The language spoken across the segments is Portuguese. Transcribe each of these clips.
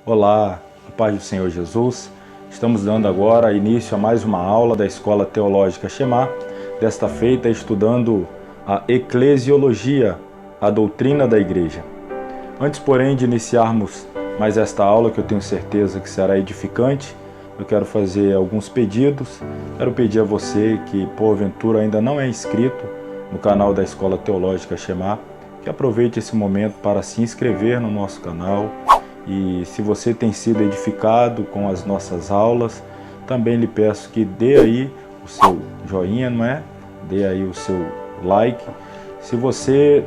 Olá, a paz do Senhor Jesus. Estamos dando agora início a mais uma aula da Escola Teológica Shema, desta feita estudando a Eclesiologia, a doutrina da Igreja. Antes, porém, de iniciarmos mais esta aula, que eu tenho certeza que será edificante, eu quero fazer alguns pedidos. Quero pedir a você que, porventura, ainda não é inscrito no canal da Escola Teológica Shema, que aproveite esse momento para se inscrever no nosso canal. E se você tem sido edificado com as nossas aulas, também lhe peço que dê aí o seu joinha, não é? Dê aí o seu like. Se você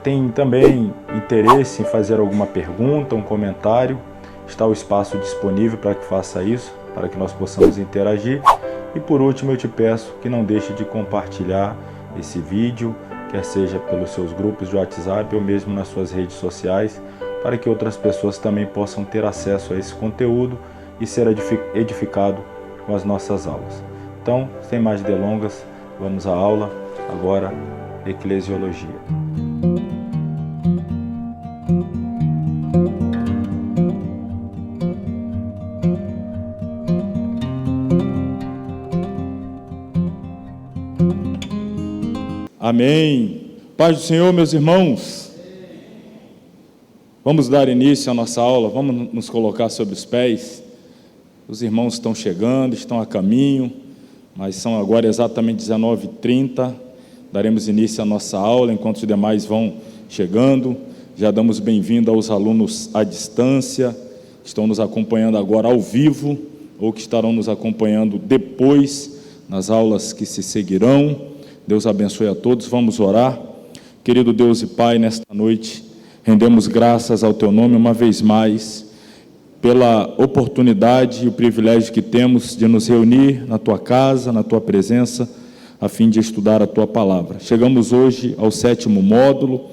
tem também interesse em fazer alguma pergunta, um comentário, está o espaço disponível para que faça isso, para que nós possamos interagir. E por último, eu te peço que não deixe de compartilhar esse vídeo, quer seja pelos seus grupos de WhatsApp ou mesmo nas suas redes sociais, para que outras pessoas também possam ter acesso a esse conteúdo e ser edificado com as nossas aulas. Então, sem mais delongas, vamos à aula, agora, Eclesiologia. Amém. Paz do Senhor, meus irmãos. Vamos dar início à nossa aula, vamos nos colocar sobre os pés. Os irmãos estão chegando, estão a caminho, mas são agora exatamente 19h30. Daremos início à nossa aula enquanto os demais vão chegando. Já damos bem-vindo aos alunos à distância, que estão nos acompanhando agora ao vivo, ou que estarão nos acompanhando depois, nas aulas que se seguirão. Deus abençoe a todos, vamos orar. Querido Deus e Pai, nesta noite, rendemos graças ao Teu nome uma vez mais, pela oportunidade e o privilégio que temos de nos reunir na Tua casa, na Tua presença, a fim de estudar a Tua palavra. Chegamos hoje ao 7º módulo.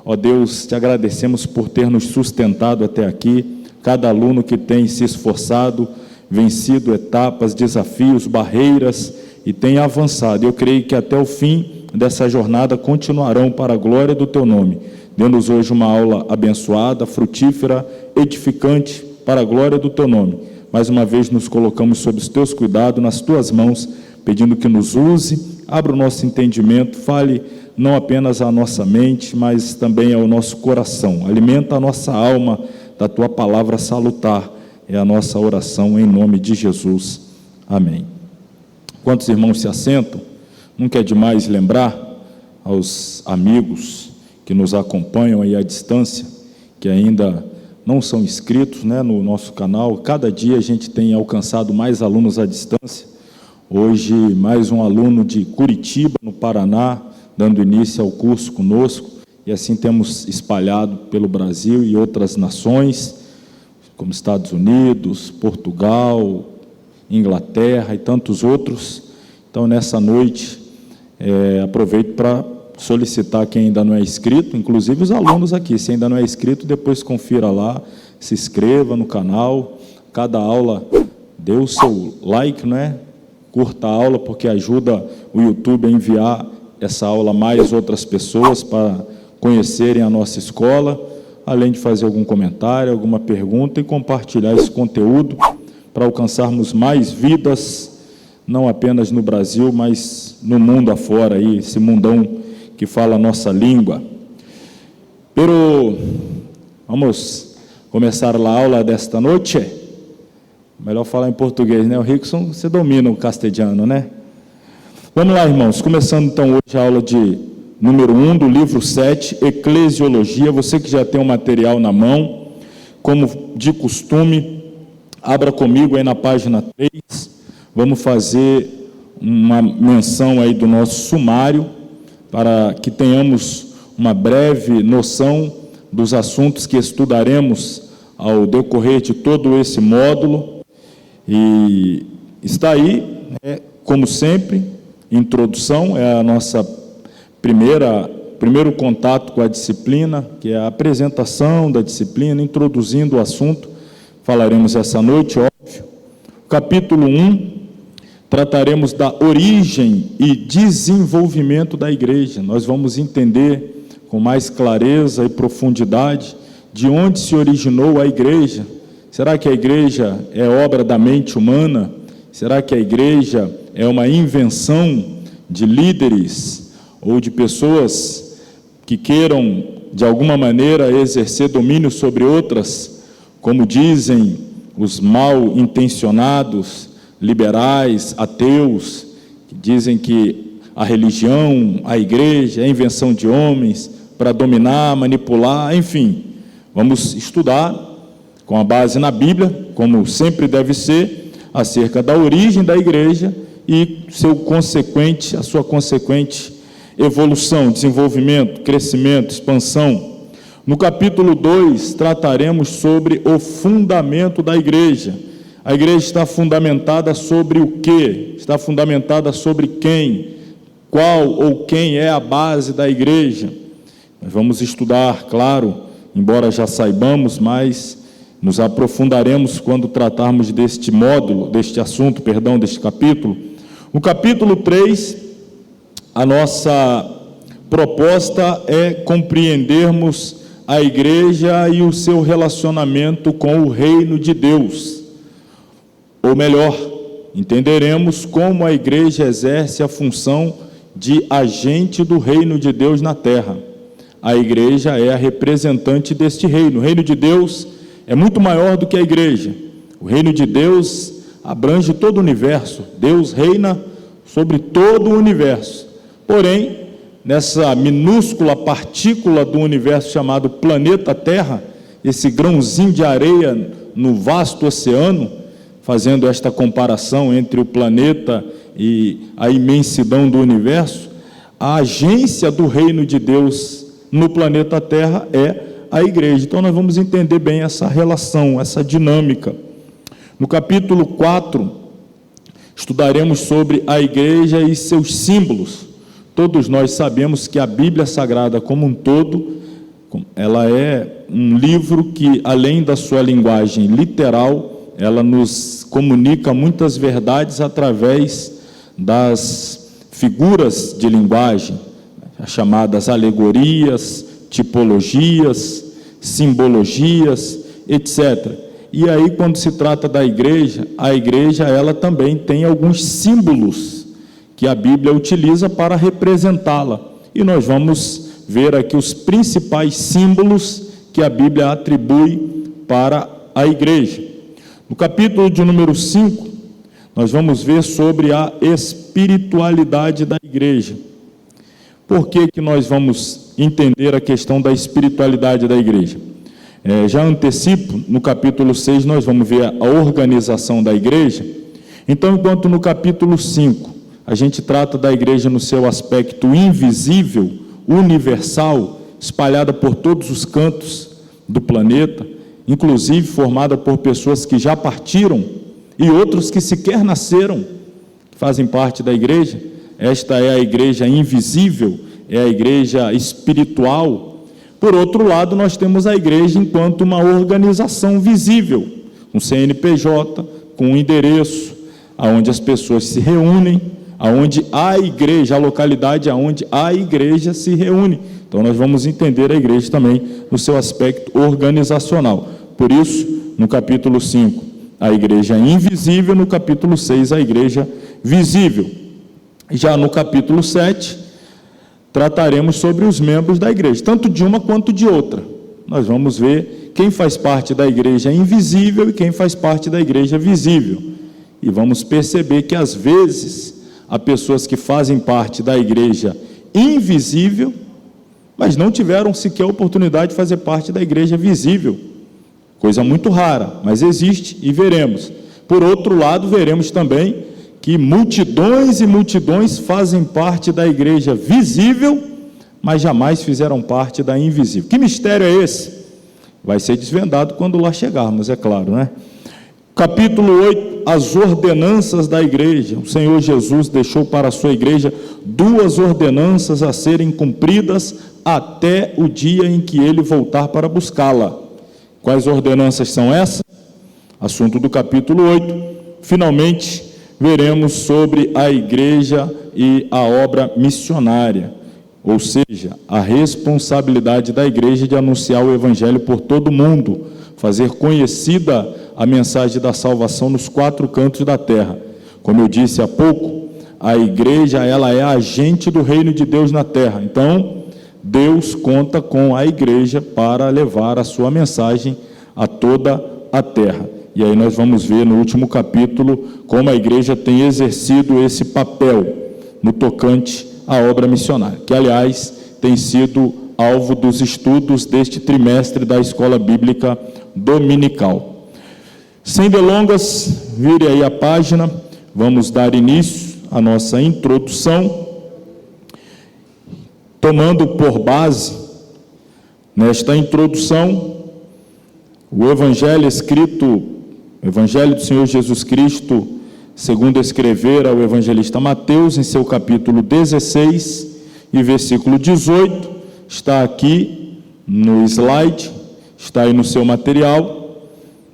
Ó Deus, Te agradecemos por ter nos sustentado até aqui, cada aluno que tem se esforçado, vencido etapas, desafios, barreiras e tem avançado. Eu creio que até o fim dessa jornada continuarão para a glória do Teu nome. Dê-nos hoje uma aula abençoada, frutífera, edificante, para a glória do Teu nome. Mais uma vez nos colocamos sob os Teus cuidados, nas Tuas mãos, pedindo que nos use, abra o nosso entendimento, fale não apenas à nossa mente, mas também ao nosso coração. Alimenta a nossa alma da Tua palavra salutar. É a nossa oração em nome de Jesus. Amém. Quantos irmãos se assentam? Nunca é demais lembrar aos amigos que nos acompanham aí à distância, que ainda não são inscritos, no nosso canal. Cada dia a gente tem alcançado mais alunos à distância. Hoje, mais um aluno de Curitiba, no Paraná, dando início ao curso conosco, e assim temos espalhado pelo Brasil e outras nações, como Estados Unidos, Portugal, Inglaterra e tantos outros. Então, nessa noite, aproveito para solicitar quem ainda não é inscrito, inclusive os alunos aqui, se ainda não é inscrito, depois confira lá, se inscreva no canal. Cada aula, dê o seu like, curta a aula, porque ajuda o YouTube a enviar essa aula a mais outras pessoas para conhecerem a nossa escola, além de fazer algum comentário, alguma pergunta e compartilhar esse conteúdo para alcançarmos mais vidas, não apenas no Brasil, mas no mundo afora, aí, esse mundão que fala a nossa língua. Vamos começar a aula desta noite. Melhor falar em português, O Rickson, você domina o castelhano, Vamos lá, irmãos, começando então hoje a aula de número 1 do livro 7, Eclesiologia. Você que já tem o material na mão, como de costume, abra comigo aí na página 3. Vamos fazer uma menção aí do nosso sumário, para que tenhamos uma breve noção dos assuntos que estudaremos ao decorrer de todo esse módulo. E está aí, como sempre, introdução, é a nossa primeiro contato com a disciplina, que é a apresentação da disciplina, introduzindo o assunto. Falaremos essa noite, óbvio. Capítulo 1, trataremos da origem e desenvolvimento da igreja. Nós vamos entender com mais clareza e profundidade de onde se originou a igreja, Será que a igreja é obra da mente humana? Será que a igreja é uma invenção de líderes ou de pessoas que queiram, de alguma maneira, exercer domínio sobre outras, como dizem os mal intencionados, liberais, ateus, que dizem que a religião, a igreja é invenção de homens para dominar, manipular, enfim. Vamos estudar com a base na Bíblia, como sempre deve ser, acerca da origem da igreja e a sua consequente evolução, desenvolvimento, crescimento, expansão. No capítulo 2, trataremos sobre o fundamento da igreja. A igreja está fundamentada sobre o quê? Está fundamentada sobre quem? Qual ou quem é a base da igreja? Nós vamos estudar, claro, embora já saibamos, mas nos aprofundaremos quando tratarmos deste capítulo. No capítulo 3, a nossa proposta é compreendermos a igreja e o seu relacionamento com o reino de Deus. Ou melhor, entenderemos como a igreja exerce a função de agente do reino de Deus na terra. A igreja é a representante deste reino. O reino de Deus é muito maior do que a igreja. O reino de Deus abrange todo o universo. Deus reina sobre todo o universo. Porém, nessa minúscula partícula do universo chamado planeta Terra, esse grãozinho de areia no vasto oceano, fazendo esta comparação entre o planeta e a imensidão do universo, a agência do reino de Deus no planeta Terra é a igreja. Então nós vamos entender bem essa relação, essa dinâmica. No capítulo 4, estudaremos sobre a igreja e seus símbolos. Todos nós sabemos que a Bíblia Sagrada como um todo, ela é um livro que, além da sua linguagem literal, ela nos comunica muitas verdades através das figuras de linguagem, as chamadas alegorias, tipologias, simbologias, etc. E aí, quando se trata da igreja, a igreja ela também tem alguns símbolos que a Bíblia utiliza para representá-la. E nós vamos ver aqui os principais símbolos que a Bíblia atribui para a igreja. No capítulo de número 5, nós vamos ver sobre a espiritualidade da igreja. Por que nós vamos entender a questão da espiritualidade da igreja? Já antecipo, no capítulo 6 nós vamos ver a organização da igreja. Então, enquanto no capítulo 5 a gente trata da igreja no seu aspecto invisível, universal, espalhada por todos os cantos do planeta, inclusive formada por pessoas que já partiram e outros que sequer nasceram, que fazem parte da igreja. Esta é a igreja invisível, é a igreja espiritual. Por outro lado, nós temos a igreja enquanto uma organização visível, um CNPJ, com um endereço, aonde as pessoas se reúnem, aonde a igreja, a localidade aonde a igreja se reúne. Então nós vamos entender a igreja também no seu aspecto organizacional. Por isso, no capítulo 5, a igreja invisível, no capítulo 6, a igreja visível. Já no capítulo 7, trataremos sobre os membros da igreja, tanto de uma quanto de outra. Nós vamos ver quem faz parte da igreja invisível e quem faz parte da igreja visível. E vamos perceber que, às vezes, há pessoas que fazem parte da igreja invisível, mas não tiveram sequer a oportunidade de fazer parte da igreja visível. Coisa muito rara, mas existe e veremos. Por outro lado, veremos também que multidões e multidões fazem parte da igreja visível, mas jamais fizeram parte da invisível. Que mistério é esse? Vai ser desvendado quando lá chegarmos, é claro, né? Capítulo 8, as ordenanças da igreja. O Senhor Jesus deixou para a sua igreja 2 ordenanças a serem cumpridas até o dia em que ele voltar para buscá-la. Quais ordenanças são essas? Assunto do capítulo 8. Finalmente, veremos sobre a igreja e a obra missionária, ou seja, a responsabilidade da igreja de anunciar o evangelho por todo o mundo, fazer conhecida a mensagem da salvação nos 4 cantos da terra. Como eu disse há pouco, a igreja, ela é agente do reino de Deus na terra. Então, Deus conta com a igreja para levar a sua mensagem a toda a terra. E aí nós vamos ver no último capítulo como a igreja tem exercido esse papel no tocante à obra missionária, que, aliás, tem sido alvo dos estudos deste trimestre da Escola Bíblica Dominical. Sem delongas, vire aí a página, vamos dar início à nossa introdução, tomando por base, nesta introdução, o Evangelho escrito, o Evangelho do Senhor Jesus Cristo, segundo escrevera o evangelista Mateus, em seu capítulo 16 e versículo 18, está aqui no slide, está aí no seu material.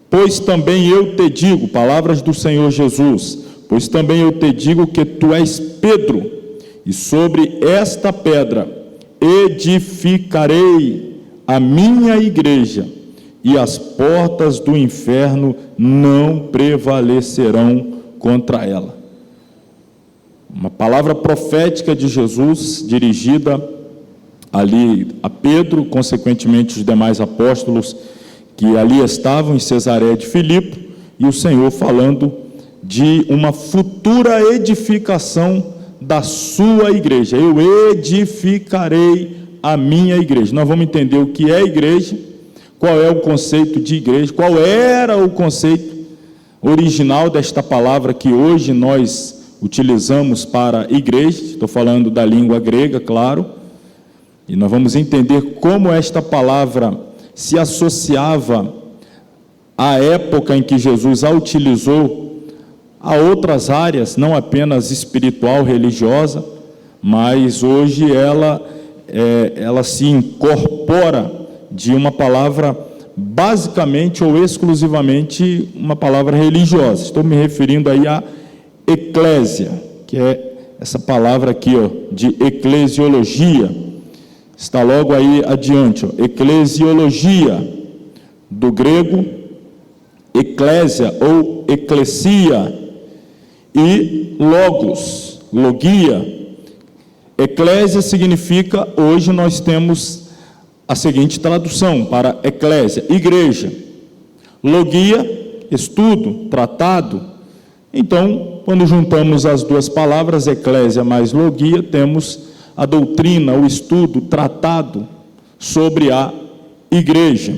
Pois também eu te digo, palavras do Senhor Jesus, pois também eu te digo que tu és Pedro, e sobre esta pedra edificarei a minha igreja, e as portas do inferno não prevalecerão contra ela. Uma palavra profética de Jesus, dirigida ali a Pedro, consequentemente os demais apóstolos que ali estavam em Cesareia de Filipe, e o Senhor falando de uma futura edificação da sua igreja. Eu edificarei a minha igreja. Nós vamos entender o que é igreja, qual é o conceito de igreja, qual era o conceito original desta palavra que hoje nós utilizamos para igreja. Estou falando da língua grega, claro, e nós vamos entender como esta palavra se associava à época em que Jesus a utilizou a outras áreas, não apenas espiritual, religiosa, mas hoje ela se incorpora de uma palavra basicamente ou exclusivamente uma palavra religiosa. Estou me referindo aí à eclésia, que é essa palavra aqui, de eclesiologia. Está logo aí adiante, eclesiologia, do grego eclésia ou eclesia, e logos, logia. Eclésia significa, hoje nós temos a seguinte tradução para eclésia: igreja. Logia, estudo, tratado. Então, quando juntamos as duas palavras, eclésia mais logia, temos a doutrina, o estudo, o tratado sobre a igreja.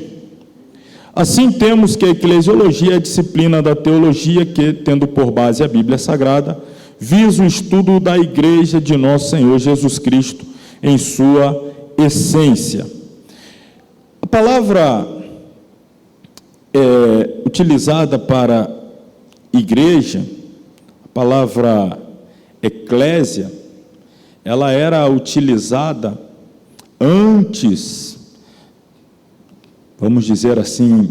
Assim, temos que a eclesiologia é a disciplina da teologia que, tendo por base a Bíblia Sagrada, visa o estudo da igreja de nosso Senhor Jesus Cristo em sua essência. A palavra utilizada para igreja, a palavra eclésia, ela era utilizada antes, vamos dizer assim,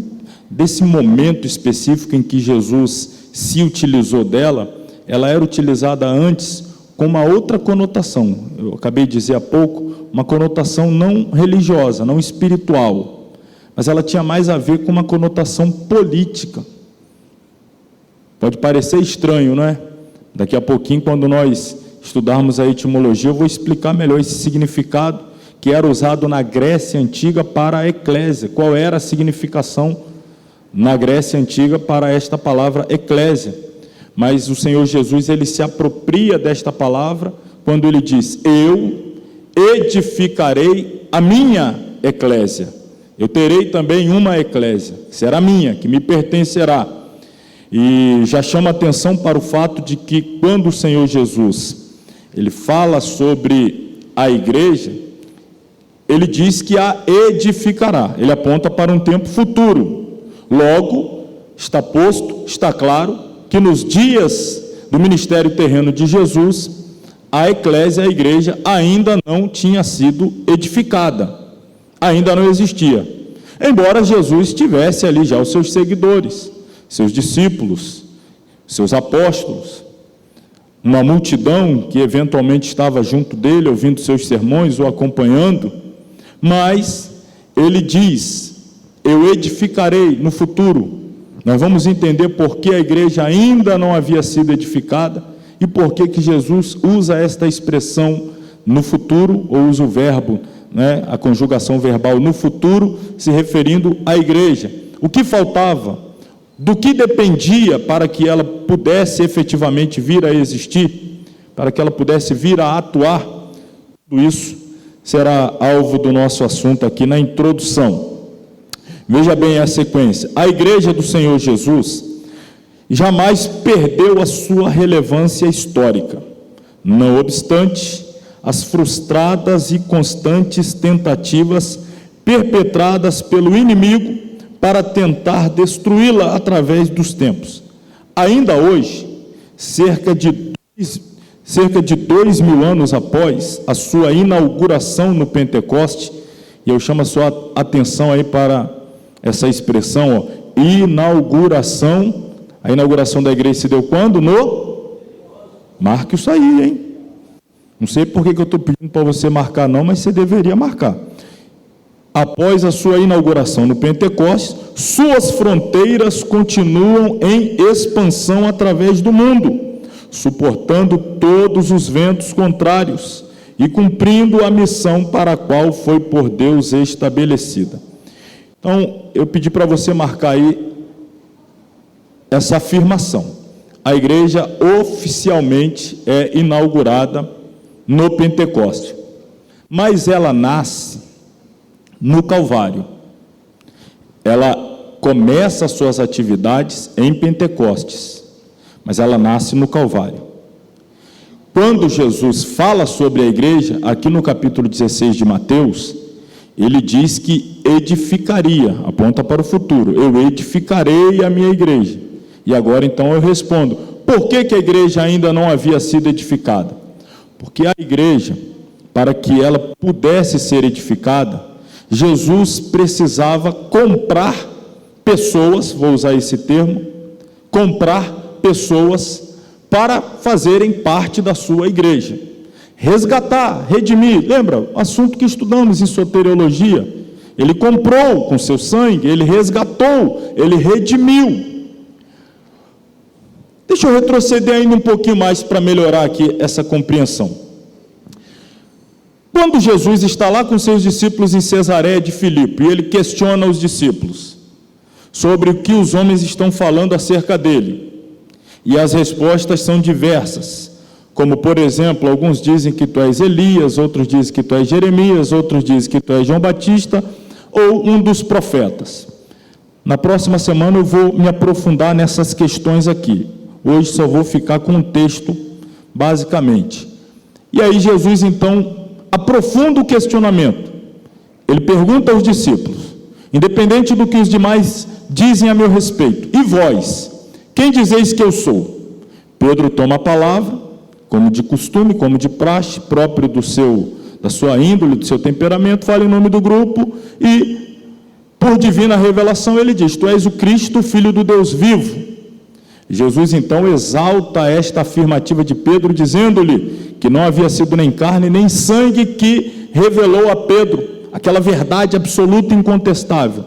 desse momento específico em que Jesus se utilizou dela. Ela era utilizada antes com uma outra conotação. Eu acabei de dizer há pouco, uma conotação não religiosa, não espiritual, mas ela tinha mais a ver com uma conotação política. Pode parecer estranho, não é? Daqui a pouquinho, quando nós estudarmos a etimologia, eu vou explicar melhor esse significado que era usado na Grécia Antiga para a eclésia. Qual era a significação na Grécia Antiga para esta palavra eclésia? Mas o Senhor Jesus, ele se apropria desta palavra quando ele diz: eu edificarei a minha eclésia. Eu terei também uma eclésia, que será minha, que me pertencerá. E já chama atenção para o fato de que quando o Senhor Jesus, ele fala sobre a igreja, ele diz que a edificará. Ele aponta para um tempo futuro. Logo, está posto, está claro, que nos dias do ministério terreno de Jesus, a eclésia, a igreja, ainda não tinha sido edificada, ainda não existia. Embora Jesus tivesse ali já os seus seguidores, seus discípulos, seus apóstolos, uma multidão que eventualmente estava junto dele, ouvindo seus sermões ou acompanhando, mas ele diz: eu edificarei no futuro Nós vamos entender por que a igreja ainda não havia sido edificada e por que Jesus usa esta expressão no futuro, ou usa o verbo, a conjugação verbal no futuro, se referindo à igreja. O que faltava? Do que dependia para que ela pudesse efetivamente vir a existir, para que ela pudesse vir a atuar? Tudo isso será alvo do nosso assunto aqui na introdução. Veja bem a sequência. A igreja do Senhor Jesus jamais perdeu a sua relevância histórica. Não obstante, as frustradas e constantes tentativas perpetradas pelo inimigo para tentar destruí-la através dos tempos. Ainda hoje, cerca de 2.000 anos após a sua inauguração no Pentecoste, e eu chamo a sua atenção aí para essa expressão, inauguração. A inauguração da igreja se deu quando? Marque isso aí, hein? Não sei por que eu estou pedindo para você marcar não, mas você deveria marcar. Após a sua inauguração no Pentecostes, suas fronteiras continuam em expansão através do mundo, suportando todos os ventos contrários e cumprindo a missão para a qual foi por Deus estabelecida. Então, eu pedi para você marcar aí essa afirmação. A igreja oficialmente é inaugurada no Pentecoste, mas ela nasce no Calvário. Ela começa as suas atividades em Pentecostes, mas ela nasce no Calvário. Quando Jesus fala sobre a igreja, aqui no capítulo 16 de Mateus, ele diz que edificaria, aponta para o futuro, eu edificarei a minha igreja. E agora então eu respondo, por que a igreja ainda não havia sido edificada? Porque a igreja, para que ela pudesse ser edificada, Jesus precisava comprar pessoas, vou usar esse termo, comprar pessoas para fazerem parte da sua igreja. Resgatar, redimir, lembra? Assunto que estudamos em soteriologia. Ele comprou com seu sangue, ele resgatou, ele redimiu. Deixa eu retroceder ainda um pouquinho mais para melhorar aqui essa compreensão. Quando Jesus está lá com seus discípulos em Cesareia de Filipe, e ele questiona os discípulos sobre o que os homens estão falando acerca dele, e as respostas são diversas, como por exemplo, alguns dizem que tu és Elias, outros dizem que tu és Jeremias, outros dizem que tu és João Batista, ou um dos profetas. Na próxima semana eu vou me aprofundar nessas questões aqui. Hoje só vou ficar com o texto, basicamente. E aí Jesus, então, aprofunda o questionamento. Ele pergunta aos discípulos, independente do que os demais dizem a meu respeito, e vós, quem dizeis que eu sou? Pedro toma a palavra, como de costume, como de praxe, próprio da sua índole, do seu temperamento, fala em nome do grupo, e, por divina revelação, ele diz, tu és o Cristo, filho do Deus vivo. Jesus então exalta esta afirmativa de Pedro, dizendo-lhe que não havia sido nem carne nem sangue que revelou a Pedro aquela verdade absoluta e incontestável,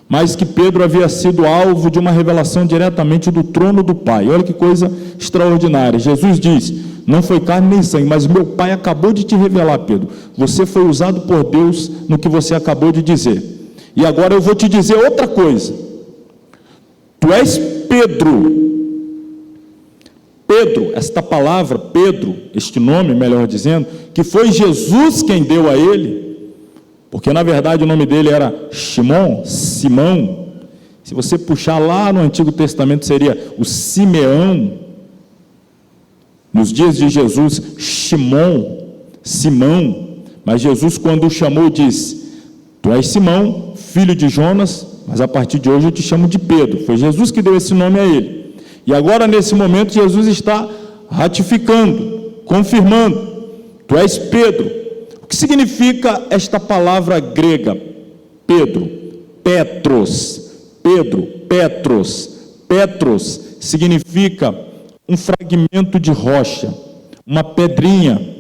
mas que Pedro havia sido alvo de uma revelação diretamente do trono do Pai. Olha que coisa extraordinária. Jesus diz, não foi carne nem sangue, mas meu Pai acabou de te revelar, Pedro. Você foi usado por Deus no que você acabou de dizer. E agora eu vou te dizer outra coisa. Tu és Pedro. Pedro, esta palavra, Pedro, este nome, melhor dizendo, que foi Jesus quem deu a ele, porque na verdade o nome dele era Simão. Se você puxar lá no Antigo Testamento seria o Simeão. Nos dias de Jesus, Simão, mas Jesus quando o chamou disse, tu és Simão, filho de Jonas, mas a partir de hoje eu te chamo de Pedro. Foi Jesus que deu esse nome a ele. E agora, nesse momento, Jesus está ratificando, confirmando, tu és Pedro. O que significa esta palavra grega, Pedro? Petros. Petros significa um fragmento de rocha, uma pedrinha,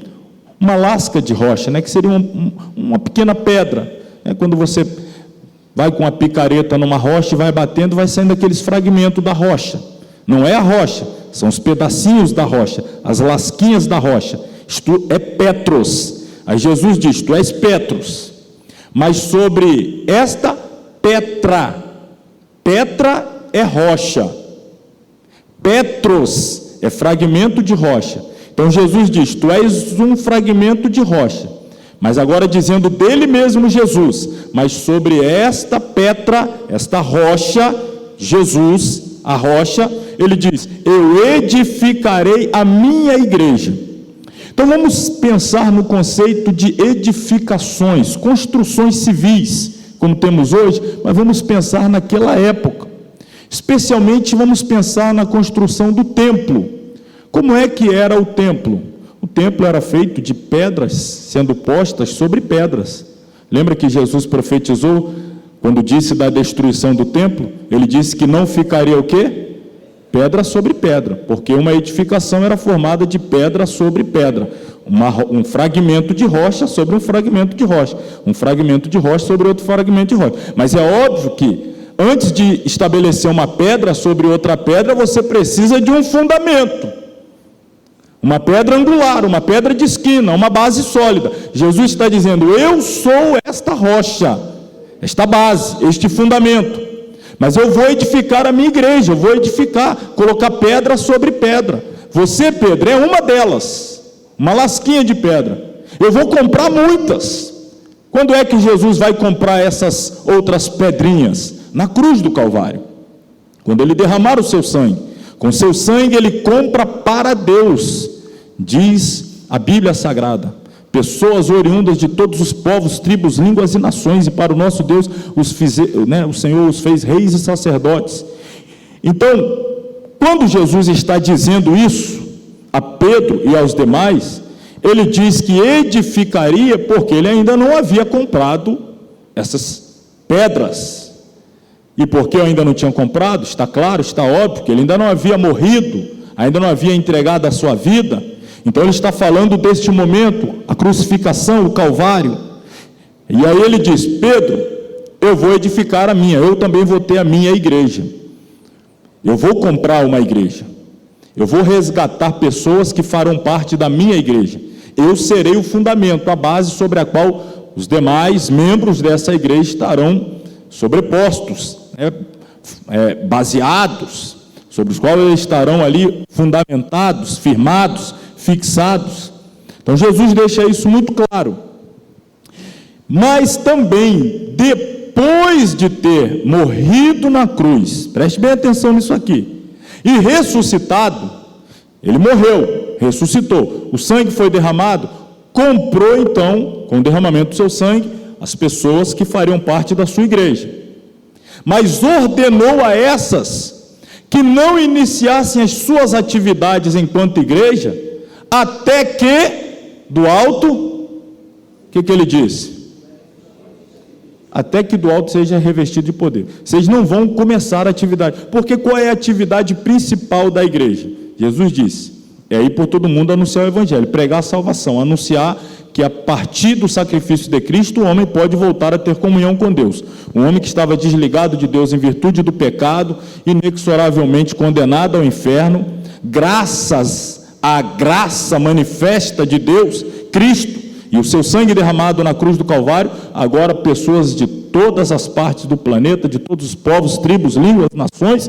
uma lasca de rocha, que seria uma pequena pedra. Quando você vai com a picareta numa rocha e vai batendo, vai saindo aqueles fragmentos da rocha. Não é a rocha, são os pedacinhos da rocha, as lasquinhas da rocha. Isto é Petros. Aí Jesus diz: tu és Petros, mas sobre esta Petra é rocha, Petros é fragmento de rocha. Então Jesus diz: tu és um fragmento de rocha, mas agora dizendo dele mesmo Jesus, mas sobre esta Petra, esta rocha, Jesus, a rocha, ele diz: eu edificarei a minha igreja. Então vamos pensar no conceito de edificações, construções civis, como temos hoje, mas vamos pensar naquela época. Especialmente vamos pensar na construção do templo. Como é que era o templo? O templo era feito de pedras sendo postas sobre pedras. Lembra que Jesus profetizou, quando disse da destruição do templo? Ele disse que não ficaria o quê? Pedra sobre pedra, porque uma edificação era formada de pedra sobre pedra, um fragmento de rocha sobre um fragmento de rocha, um fragmento de rocha sobre outro fragmento de rocha. Mas é óbvio que antes de estabelecer uma pedra sobre outra pedra, você precisa de um fundamento, uma pedra angular, uma pedra de esquina, uma base sólida. Jesus está dizendo: eu sou esta rocha, esta base, este fundamento. Mas eu vou edificar a minha igreja, eu vou edificar, colocar pedra sobre pedra. Você, Pedro, é uma delas, uma lasquinha de pedra. Eu vou comprar muitas. Quando é que Jesus vai comprar essas outras pedrinhas? Na cruz do Calvário, quando ele derramar o seu sangue. Com seu sangue ele compra para Deus, diz a Bíblia Sagrada, pessoas oriundas de todos os povos, tribos, línguas e nações, e para o nosso Deus o Senhor os fez reis e sacerdotes. Então, quando Jesus está dizendo isso a Pedro e aos demais, ele diz que edificaria, porque ele ainda não havia comprado essas pedras. E porque eu ainda não tinha comprado, está claro, está óbvio, que ele ainda não havia morrido, ainda não havia entregado a sua vida. Então ele está falando deste momento, a crucificação, o Calvário. E aí ele diz: Pedro, eu vou edificar a minha, eu também vou ter a minha igreja. Eu vou comprar uma igreja. Eu vou resgatar pessoas que farão parte da minha igreja. Eu serei o fundamento, a base sobre a qual os demais membros dessa igreja estarão sobrepostos, baseados, sobre os quais eles estarão ali fundamentados, firmados, fixados. Então Jesus deixa isso muito claro. Mas também, depois de ter morrido na cruz, preste bem atenção nisso aqui, e ressuscitado, ele morreu, ressuscitou, o sangue foi derramado, comprou então, com o derramamento do seu sangue, as pessoas que fariam parte da sua igreja, mas ordenou a essas que não iniciassem as suas atividades enquanto igreja, até que, do alto, o que ele disse? Até que do alto seja revestido de poder. Vocês não vão começar a atividade, porque qual é a atividade principal da igreja? Jesus disse: é ir por todo mundo anunciar o evangelho, pregar a salvação, anunciar que a partir do sacrifício de Cristo o homem pode voltar a ter comunhão com Deus. Um homem que estava desligado de Deus em virtude do pecado, inexoravelmente condenado ao inferno, graças à graça manifesta de Deus, Cristo, e o seu sangue derramado na cruz do Calvário, agora pessoas de todas as partes do planeta, de todos os povos, tribos, línguas, nações,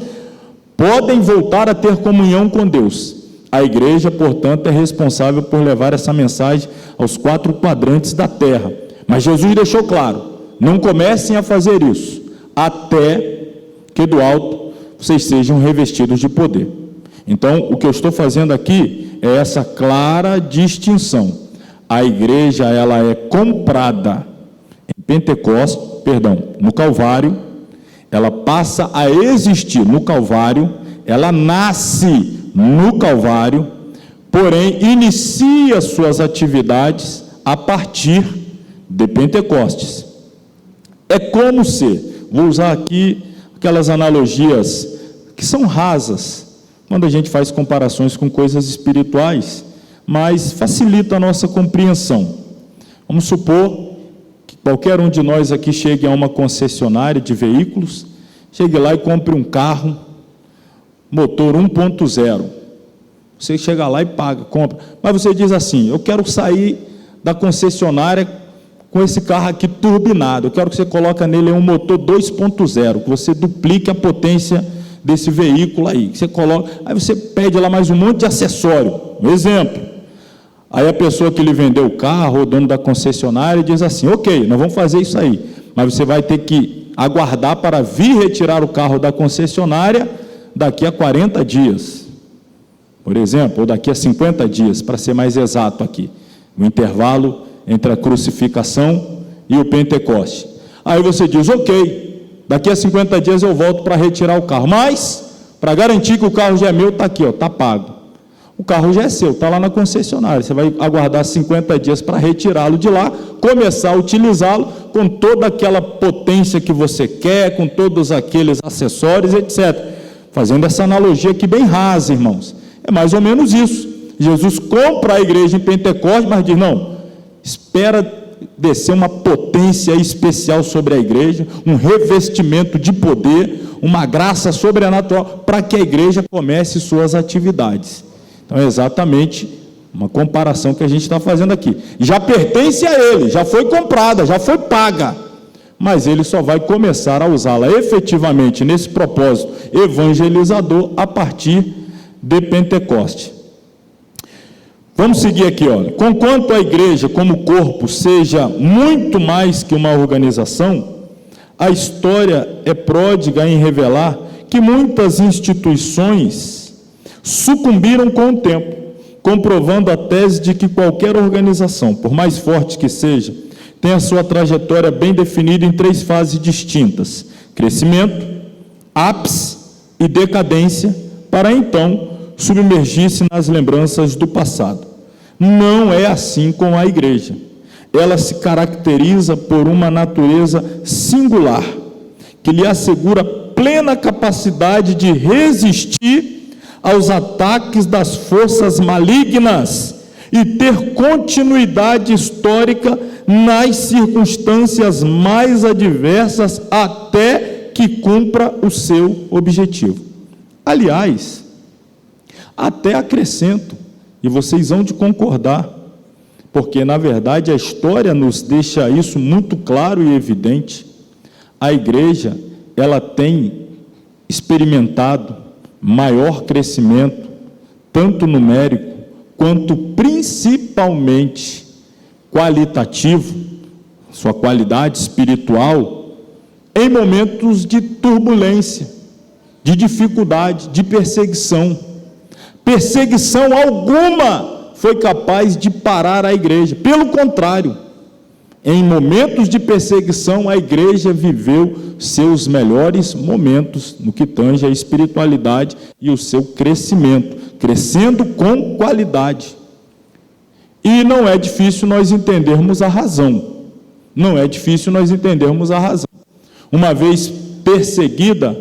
podem voltar a ter comunhão com Deus. A igreja, portanto, é responsável por levar essa mensagem aos 4 quadrantes da terra. Mas Jesus deixou claro: não comecem a fazer isso, até que do alto vocês sejam revestidos de poder. Então, o que eu estou fazendo aqui é essa clara distinção. A igreja, ela é comprada no Calvário, ela passa a existir no Calvário, ela nasce no Calvário, porém inicia suas atividades a partir de Pentecostes. É como se, vou usar aqui aquelas analogias que são rasas, quando a gente faz comparações com coisas espirituais, mas facilita a nossa compreensão. Vamos supor que Qualquer um de nós aqui chegue a uma concessionária de veículos, chegue lá e compre um carro, motor 1.0. Você chega lá e paga, compra. Mas você diz assim: eu quero sair da concessionária com esse carro aqui turbinado, eu quero que você coloque nele um motor 2.0, que você duplique a potência desse veículo aí. Você coloca, aí você pede lá mais um monte de acessório. Um exemplo. Aí a pessoa que lhe vendeu o carro, o dono da concessionária, diz assim: ok, nós vamos fazer isso aí, mas você vai ter que aguardar para vir retirar o carro da concessionária daqui a 40 dias, por exemplo, ou daqui a 50 dias, para ser mais exato aqui, o intervalo entre a crucificação e o Pentecoste. Aí você diz: ok, daqui a 50 dias eu volto para retirar o carro, mas, para garantir que o carro já é meu, está aqui, está pago. O carro já é seu, está lá na concessionária, você vai aguardar 50 dias para retirá-lo de lá, começar a utilizá-lo com toda aquela potência que você quer, com todos aqueles acessórios, etc. Fazendo essa analogia aqui bem rasa, irmãos. É mais ou menos isso. Jesus compra a igreja em Pentecostes, mas diz: não, espera descer uma potência especial sobre a igreja, um revestimento de poder, uma graça sobrenatural, para que a igreja comece suas atividades. Então é exatamente uma comparação que a gente está fazendo aqui. Já pertence a ele, já foi comprada, já foi paga, mas ele só vai começar a usá-la efetivamente nesse propósito evangelizador a partir de Pentecoste. Vamos seguir aqui, olha. Conquanto a igreja como corpo seja muito mais que uma organização, a história é pródiga em revelar que muitas instituições sucumbiram com o tempo, comprovando a tese de que qualquer organização, por mais forte que seja, tem a sua trajetória bem definida em 3 fases distintas: crescimento, ápice e decadência, para então submergir-se nas lembranças do passado. Não é assim com a igreja. Ela se caracteriza por uma natureza singular, que lhe assegura plena capacidade de resistir aos ataques das forças malignas e ter continuidade histórica nas circunstâncias mais adversas até que cumpra o seu objetivo. Aliás, até acrescento, e vocês hão de concordar, porque na verdade a história nos deixa isso muito claro e evidente. A igreja, ela tem experimentado maior crescimento, tanto numérico, quanto principalmente qualitativo, sua qualidade espiritual, em momentos de turbulência, de dificuldade, de perseguição. Perseguição alguma foi capaz de parar a igreja. Pelo contrário, em momentos de perseguição, a igreja viveu seus melhores momentos no que tange a espiritualidade e o seu crescimento, crescendo com qualidade. E não é difícil nós entendermos a razão. Não é difícil nós entendermos a razão. Uma vez perseguida,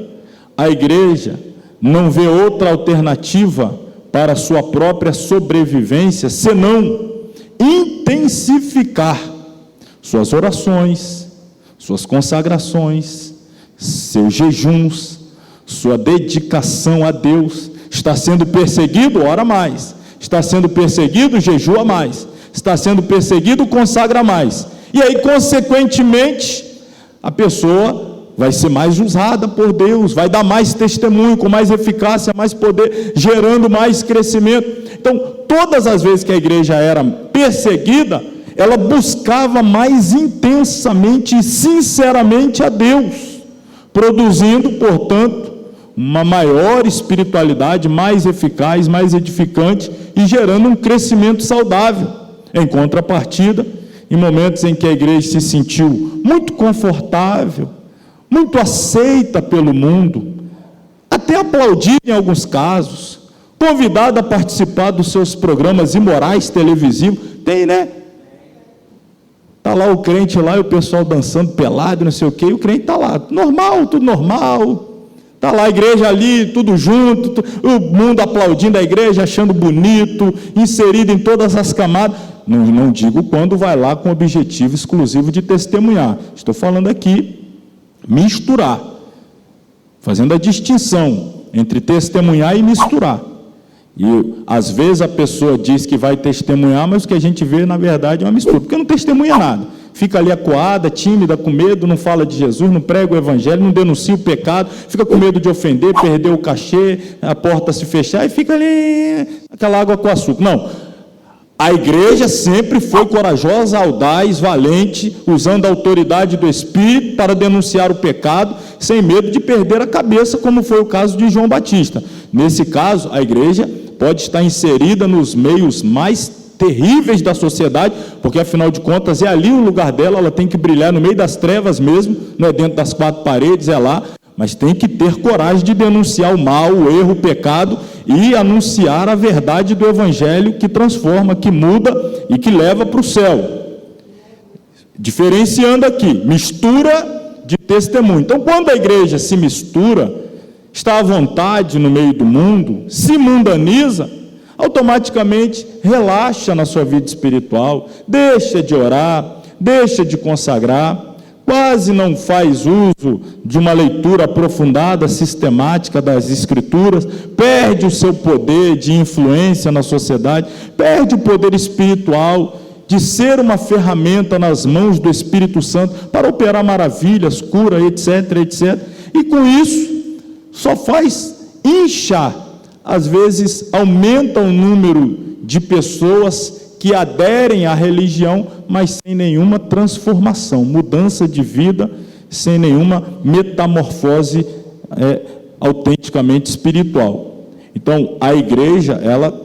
a igreja não vê outra alternativa para a sua própria sobrevivência, senão intensificar suas orações, suas consagrações, seus jejuns, sua dedicação a Deus. Está sendo perseguido, ora mais. Está sendo perseguido, jejua mais. Está sendo perseguido, consagra mais. E aí, consequentemente, a pessoa vai ser mais usada por Deus, vai dar mais testemunho, com mais eficácia, mais poder, gerando mais crescimento. Então, todas as vezes que a igreja era perseguida, ela buscava mais intensamente e sinceramente a Deus, produzindo, portanto, uma maior espiritualidade, mais eficaz, mais edificante e gerando um crescimento saudável. Em contrapartida, em momentos em que a igreja se sentiu muito confortável, muito aceita pelo mundo, até aplaudida em alguns casos, convidada a participar dos seus programas imorais televisivos, tem, né? Está lá o crente lá e o pessoal dançando pelado, não sei o quê, e o crente está lá, normal, tudo normal. Está lá a igreja ali, tudo junto, o mundo aplaudindo a igreja, achando bonito, inserido em todas as camadas. Não digo quando vai lá com o objetivo exclusivo de testemunhar. Estou falando aqui, misturar, fazendo a distinção entre testemunhar e misturar. E às vezes a pessoa diz que vai testemunhar, mas o que a gente vê na verdade é uma mistura, porque não testemunha nada. Fica ali acuada, tímida, com medo, não fala de Jesus, não prega o evangelho, não denuncia o pecado, fica com medo de ofender, perder o cachê, a porta se fechar e fica ali, aquela água com açúcar. Não, a igreja sempre foi corajosa, audaz, valente, usando a autoridade do Espírito para denunciar o pecado, sem medo de perder a cabeça, como foi o caso de João Batista. Nesse caso, a igreja pode estar inserida nos meios mais terríveis da sociedade, porque afinal de contas é ali o lugar dela, ela tem que brilhar no meio das trevas mesmo, não é dentro das quatro paredes, é lá, mas tem que ter coragem de denunciar o mal, o erro, o pecado e anunciar a verdade do evangelho que transforma, que muda e que leva para o céu. Diferenciando aqui, mistura de testemunho. Então, quando a igreja se mistura, está à vontade no meio do mundo, se mundaniza, automaticamente relaxa na sua vida espiritual, deixa de orar, deixa de consagrar, quase não faz uso de uma leitura aprofundada, sistemática das Escrituras, perde o seu poder de influência na sociedade, perde o poder espiritual de ser uma ferramenta nas mãos do Espírito Santo para operar maravilhas, cura, etc, etc. E com isso, só faz inchar, às vezes aumenta o número de pessoas que aderem à religião, mas sem nenhuma transformação, mudança de vida, sem nenhuma metamorfose autenticamente espiritual. Então, a igreja, ela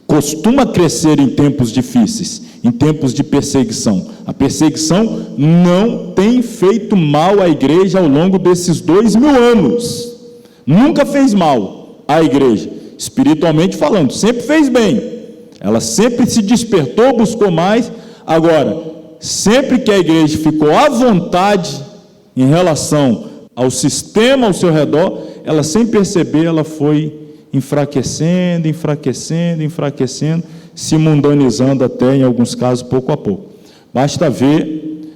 costuma crescer em tempos difíceis, em tempos de perseguição. A perseguição não tem feito mal à igreja ao longo desses 2000 anos. Nunca fez mal à igreja, espiritualmente falando, sempre fez bem. Ela sempre se despertou, buscou mais. Agora, sempre que a igreja ficou à vontade em relação ao sistema ao seu redor, ela, sem perceber, ela foi enfraquecendo, enfraquecendo, enfraquecendo, se mundanizando até, em alguns casos, pouco a pouco. Basta ver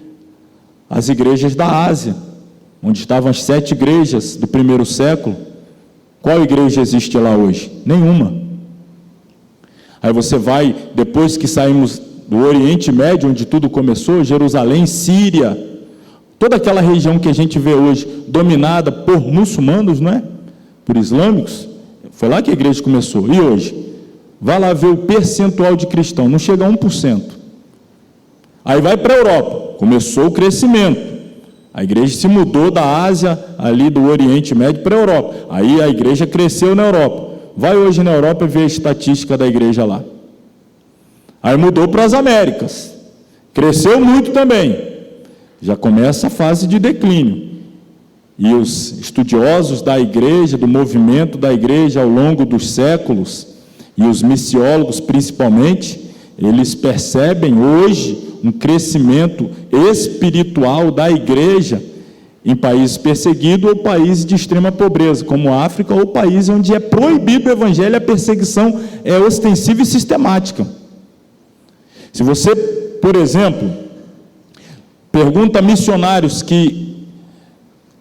as igrejas da Ásia, onde estavam as 7 igrejas do primeiro século. Qual igreja existe lá hoje? Nenhuma. Aí você vai, depois que saímos do Oriente Médio, onde tudo começou, Jerusalém, Síria, toda aquela região que a gente vê hoje, dominada por muçulmanos, não é? Por islâmicos, foi lá que a igreja começou. E hoje? Vai lá ver o percentual de cristãos, não chega a 1%. Aí vai para a Europa, começou o crescimento. A igreja se mudou da Ásia, ali do Oriente Médio, para a Europa. Aí a igreja cresceu na Europa. Vai hoje na Europa e vê a estatística da igreja lá. Aí mudou para as Américas. Cresceu muito também. Já começa a fase de declínio. E os estudiosos da igreja, do movimento da igreja ao longo dos séculos, e os missiólogos principalmente, eles percebem hoje um crescimento espiritual da igreja em países perseguidos ou países de extrema pobreza, como a África, ou países onde é proibido o evangelho, a perseguição é ostensiva e sistemática. Se você, por exemplo, pergunta a missionários que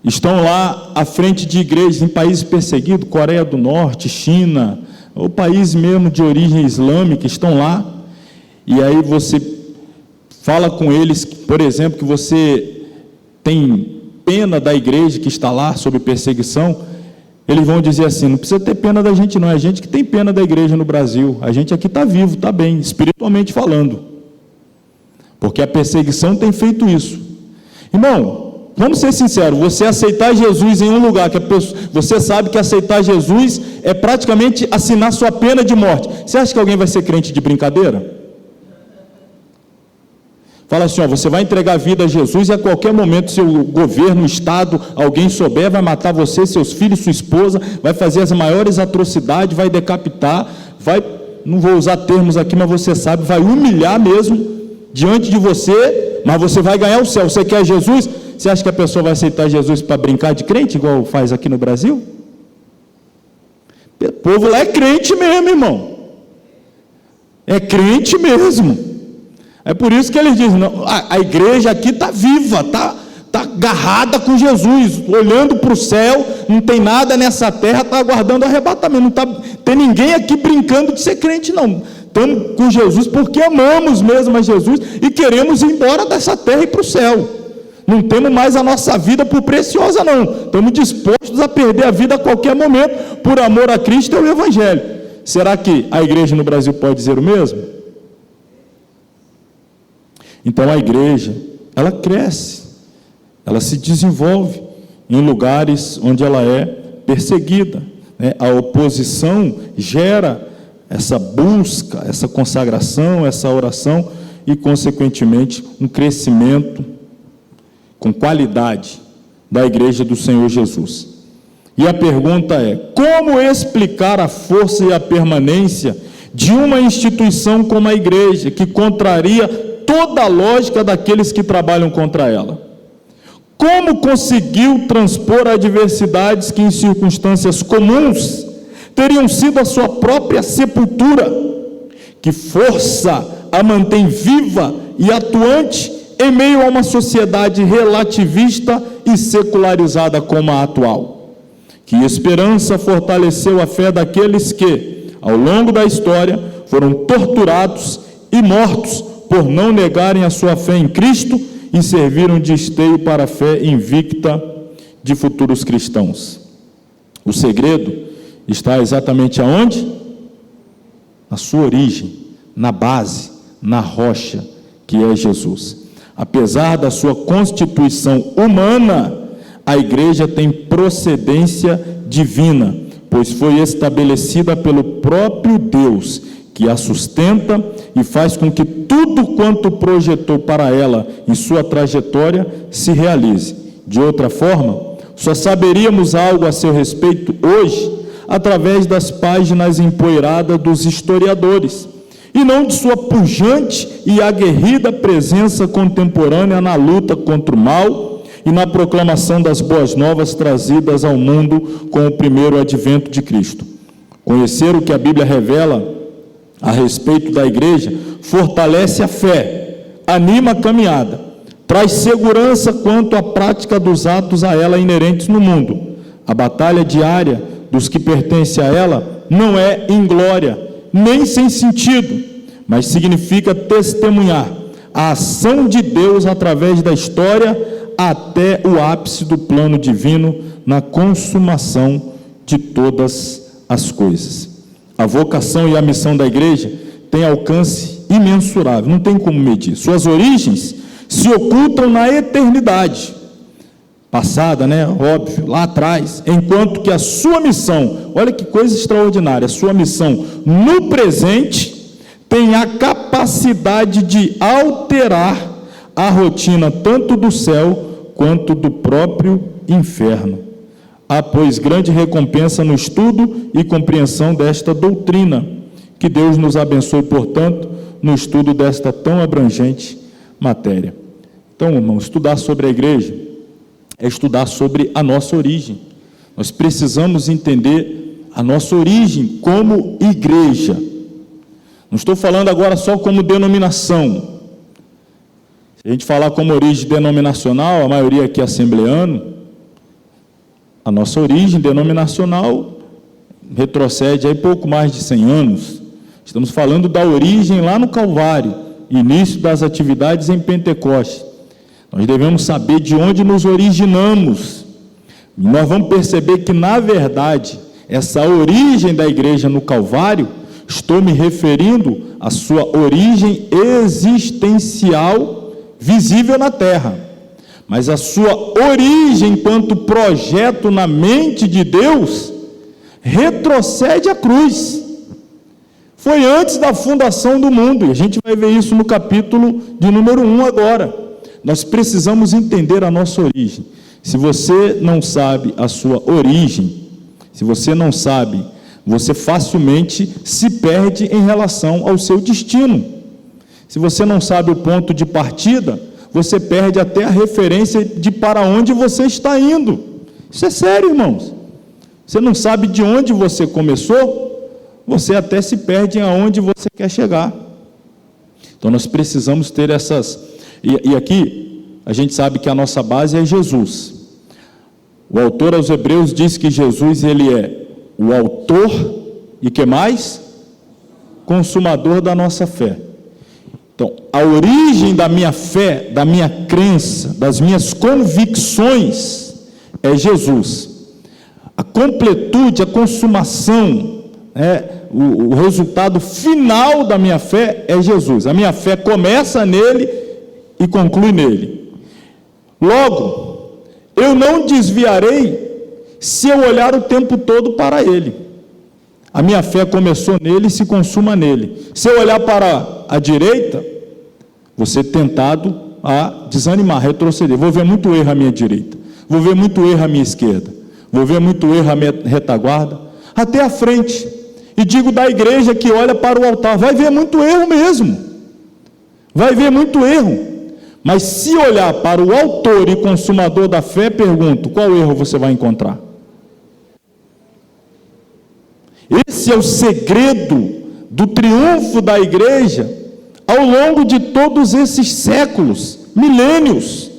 estão lá à frente de igrejas em países perseguidos, Coreia do Norte, China, ou países mesmo de origem islâmica, estão lá, e aí você fala com eles, por exemplo, que você tem pena da igreja que está lá sob perseguição, eles vão dizer assim: não precisa ter pena da gente não, é a gente que tem pena da igreja no Brasil, a gente aqui está vivo, está bem, espiritualmente falando, porque a perseguição tem feito isso. Irmão, vamos ser sinceros, você aceitar Jesus em um lugar, você sabe que aceitar Jesus é praticamente assinar sua pena de morte, você acha que alguém vai ser crente de brincadeira? Fala assim, você vai entregar a vida a Jesus e a qualquer momento seu governo, Estado, alguém souber, vai matar você, seus filhos, sua esposa, vai fazer as maiores atrocidades, vai decapitar, vai, não vou usar termos aqui, mas você sabe, vai humilhar mesmo diante de você, mas você vai ganhar o céu. Você quer Jesus? Você acha que a pessoa vai aceitar Jesus para brincar de crente, igual faz aqui no Brasil? O povo lá é crente mesmo, irmão. É crente mesmo. É por isso que eles dizem, não, a igreja aqui está viva, está agarrada com Jesus, olhando para o céu, não tem nada nessa terra, está aguardando o arrebatamento, não tem ninguém aqui brincando de ser crente, não. Estamos com Jesus porque amamos mesmo a Jesus e queremos ir embora dessa terra e para o céu. Não temos mais a nossa vida por preciosa, não. Estamos dispostos a perder a vida a qualquer momento, por amor a Cristo e ao Evangelho. Será que a igreja no Brasil pode dizer o mesmo? Então a igreja, ela cresce, ela se desenvolve em lugares onde ela é perseguida, né? A oposição gera essa busca, essa consagração, essa oração e, consequentemente, um crescimento com qualidade da igreja do Senhor Jesus. E a pergunta é: como explicar a força e a permanência de uma instituição como a igreja, que contraria toda a lógica daqueles que trabalham contra ela? Como conseguiu transpor adversidades que, em circunstâncias comuns, teriam sido a sua própria sepultura? Que força a mantém viva e atuante em meio a uma sociedade relativista e secularizada como a atual? Que esperança fortaleceu a fé daqueles que, ao longo da história, foram torturados e mortos por não negarem a sua fé em Cristo e serviram de esteio para a fé invicta de futuros cristãos? O segredo está exatamente aonde? Na sua origem, na base, na rocha, que é Jesus. Apesar da sua constituição humana, a igreja tem procedência divina, pois foi estabelecida pelo próprio Deus, que a sustenta e faz com que tudo quanto projetou para ela em sua trajetória se realize. De outra forma, só saberíamos algo a seu respeito hoje através das páginas empoeiradas dos historiadores, e não de sua pujante e aguerrida presença contemporânea na luta contra o mal e na proclamação das boas novas trazidas ao mundo com o primeiro advento de Cristo. Conhecer o que a Bíblia revela a respeito da igreja fortalece a fé, anima a caminhada, traz segurança quanto à prática dos atos a ela inerentes no mundo. A batalha diária dos que pertencem a ela não é inglória, nem sem sentido, mas significa testemunhar a ação de Deus através da história até o ápice do plano divino na consumação de todas as coisas. A vocação e a missão da igreja têm alcance imensurável, não tem como medir. Suas origens se ocultam na eternidade passada, né? Óbvio, lá atrás, enquanto que a sua missão, olha que coisa extraordinária, a sua missão no presente tem a capacidade de alterar a rotina tanto do céu quanto do próprio inferno. Há, pois, grande recompensa no estudo e compreensão desta doutrina. Que Deus nos abençoe, portanto, no estudo desta tão abrangente matéria. Então, irmão, estudar sobre a igreja é estudar sobre a nossa origem. Nós precisamos entender a nossa origem como igreja. Não estou falando agora só como denominação. Se a gente falar como origem denominacional, a maioria aqui é assembleano, a nossa origem denominacional retrocede aí pouco mais de 100 anos. Estamos falando da origem lá no Calvário, início das atividades em Pentecostes. Nós devemos saber de onde nos originamos. E nós vamos perceber que, na verdade, essa origem da igreja no Calvário, estou me referindo à sua origem existencial visível na terra. Mas a sua origem enquanto projeto na mente de Deus retrocede à cruz. Foi antes da fundação do mundo, e a gente vai ver isso no capítulo de número 1 agora. Nós precisamos entender a nossa origem. Se você não sabe a sua origem, se você não sabe, você facilmente se perde em relação ao seu destino. Se você não sabe o ponto de partida, você perde até a referência de para onde você está indo. Isso é sério, irmãos. Você não sabe de onde você começou, você até se perde aonde você quer chegar. Então nós precisamos ter essas... E aqui a gente sabe que a nossa base é Jesus. O autor aos Hebreus diz que Jesus, ele é o autor e que mais? Consumador da nossa fé. Então, a origem da minha fé, da minha crença, das minhas convicções é Jesus. A completude, a consumação, o resultado final da minha fé é Jesus. A minha fé começa nele e conclui nele. Logo, eu não desviarei se eu olhar o tempo todo para ele. A minha fé começou nele e se consuma nele. Se eu olhar para a direita, vou ser tentado a desanimar, retroceder. Vou ver muito erro à minha direita, vou ver muito erro à minha esquerda, vou ver muito erro à minha retaguarda, até a frente. E digo da igreja que olha para o altar, vai ver muito erro mesmo, vai ver muito erro. Mas se olhar para o autor e consumador da fé, pergunto, qual erro você vai encontrar? Esse é o segredo do triunfo da igreja ao longo de todos esses séculos, milênios.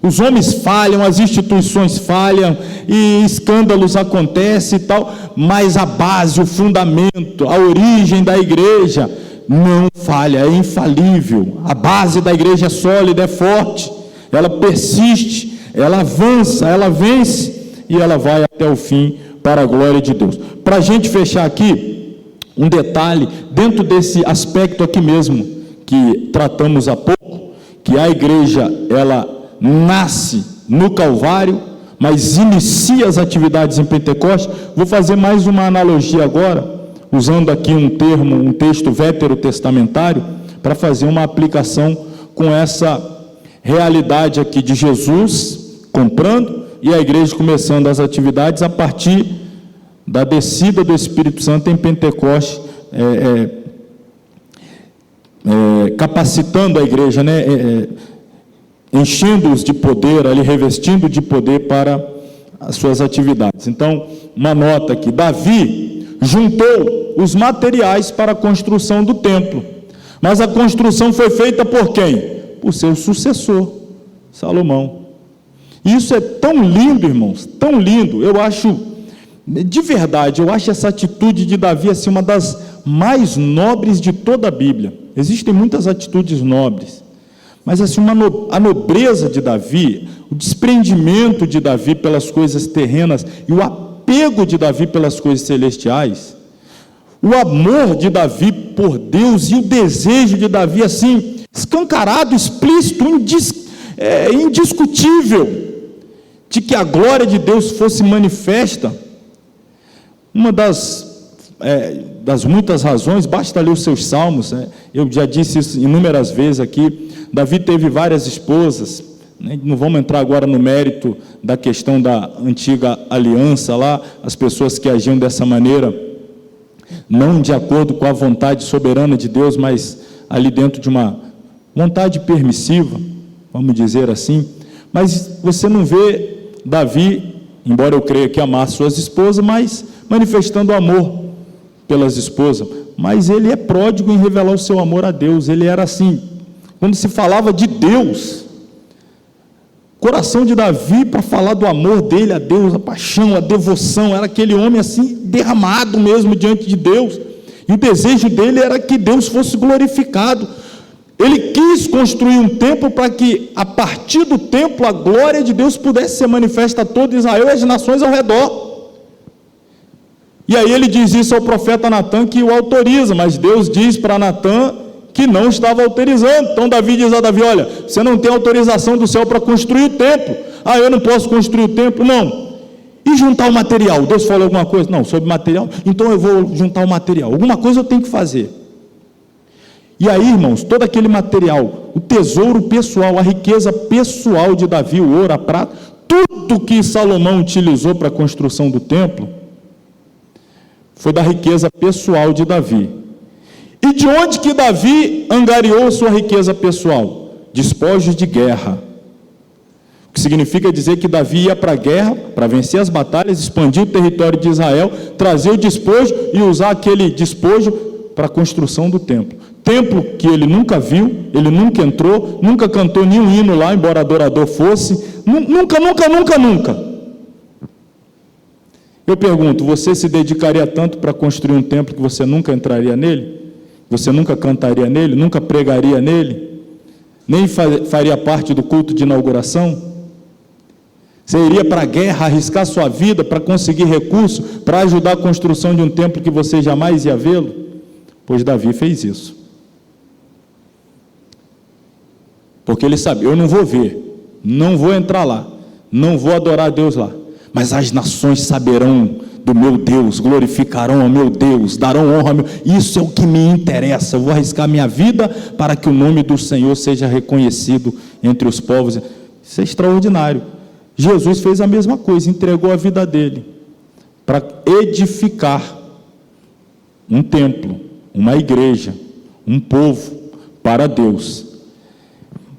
Os homens falham, as instituições falham, e escândalos acontecem e tal, mas a base, o fundamento, a origem da igreja não falha, é infalível. A base da igreja é sólida, é forte, ela persiste, ela avança, ela vence, e ela vai até o fim, para a glória de Deus. Para a gente fechar aqui, um detalhe, dentro desse aspecto aqui mesmo, que tratamos há pouco, que a igreja, ela nasce no Calvário, mas inicia as atividades em Pentecostes. Vou fazer mais uma analogia agora, usando aqui um termo, um texto veterotestamentário, para fazer uma aplicação com essa realidade aqui de Jesus comprando e a igreja começando as atividades a partir da descida do Espírito Santo em Pentecostes, capacitando a igreja, enchendo-os de poder, ali, revestindo de poder para as suas atividades. Então, uma nota aqui, Davi juntou os materiais para a construção do templo, mas a construção foi feita por quem? Por seu sucessor, Salomão. Isso é tão lindo, irmãos, tão lindo. Eu acho, de verdade, eu acho essa atitude de Davi assim, uma das mais nobres de toda a Bíblia. Existem muitas atitudes nobres, mas assim, a nobreza de Davi, o desprendimento de Davi pelas coisas terrenas e o apego de Davi pelas coisas celestiais, o amor de Davi por Deus e o desejo de Davi assim, escancarado, explícito, indiscutível, de que a glória de Deus fosse manifesta. Uma das muitas razões, basta ler os seus salmos, eu já disse isso inúmeras vezes aqui. Davi teve várias esposas, não vamos entrar agora no mérito da questão da antiga aliança lá, as pessoas que agiam dessa maneira, não de acordo com a vontade soberana de Deus, mas ali dentro de uma vontade permissiva, vamos dizer assim. Mas você não vê Davi, embora eu creia que amasse suas esposas, mas manifestando amor pelas esposas, mas ele é pródigo em revelar o seu amor a Deus. Ele era assim, quando se falava de Deus, o coração de Davi para falar do amor dele a Deus, a paixão, a devoção, era aquele homem assim, derramado mesmo diante de Deus, e o desejo dele era que Deus fosse glorificado. Ele quis construir um templo para que, a partir do templo, a glória de Deus pudesse ser manifesta a todo Israel e as nações ao redor. E aí ele diz isso ao profeta Natã, que o autoriza, mas Deus diz para Natã que não estava autorizando. Então Davi diz a Davi, olha, você não tem autorização do céu para construir o templo. Eu não posso construir o templo? Não. E juntar o material? Deus falou alguma coisa? Não, sobre material? Então eu vou juntar o material. Alguma coisa eu tenho que fazer. E aí, irmãos, todo aquele material, o tesouro pessoal, a riqueza pessoal de Davi, o ouro, a prata, tudo que Salomão utilizou para a construção do templo, foi da riqueza pessoal de Davi. E de onde que Davi angariou sua riqueza pessoal? Despojos de guerra. O que significa dizer que Davi ia para a guerra, para vencer as batalhas, expandir o território de Israel, trazer o despojo e usar aquele despojo para a construção do templo. templo que ele nunca viu, ele nunca entrou, nunca cantou nenhum hino lá, embora adorador fosse, nunca. Eu pergunto, você se dedicaria tanto para construir um templo que você nunca entraria nele? Você nunca cantaria nele? Nunca pregaria nele? Nem faria parte do culto de inauguração? Você iria para a guerra, arriscar sua vida para conseguir recurso, para ajudar a construção de um templo que você jamais ia vê-lo? Pois Davi fez isso. Porque ele sabe, eu não vou ver, não vou entrar lá, não vou adorar a Deus lá, mas as nações saberão do meu Deus, glorificarão ao meu Deus, darão honra ao meu... Isso é o que me interessa, eu vou arriscar minha vida para que o nome do Senhor seja reconhecido entre os povos. Isso é extraordinário. Jesus fez a mesma coisa, entregou a vida dele para edificar um templo, uma igreja, um povo para Deus.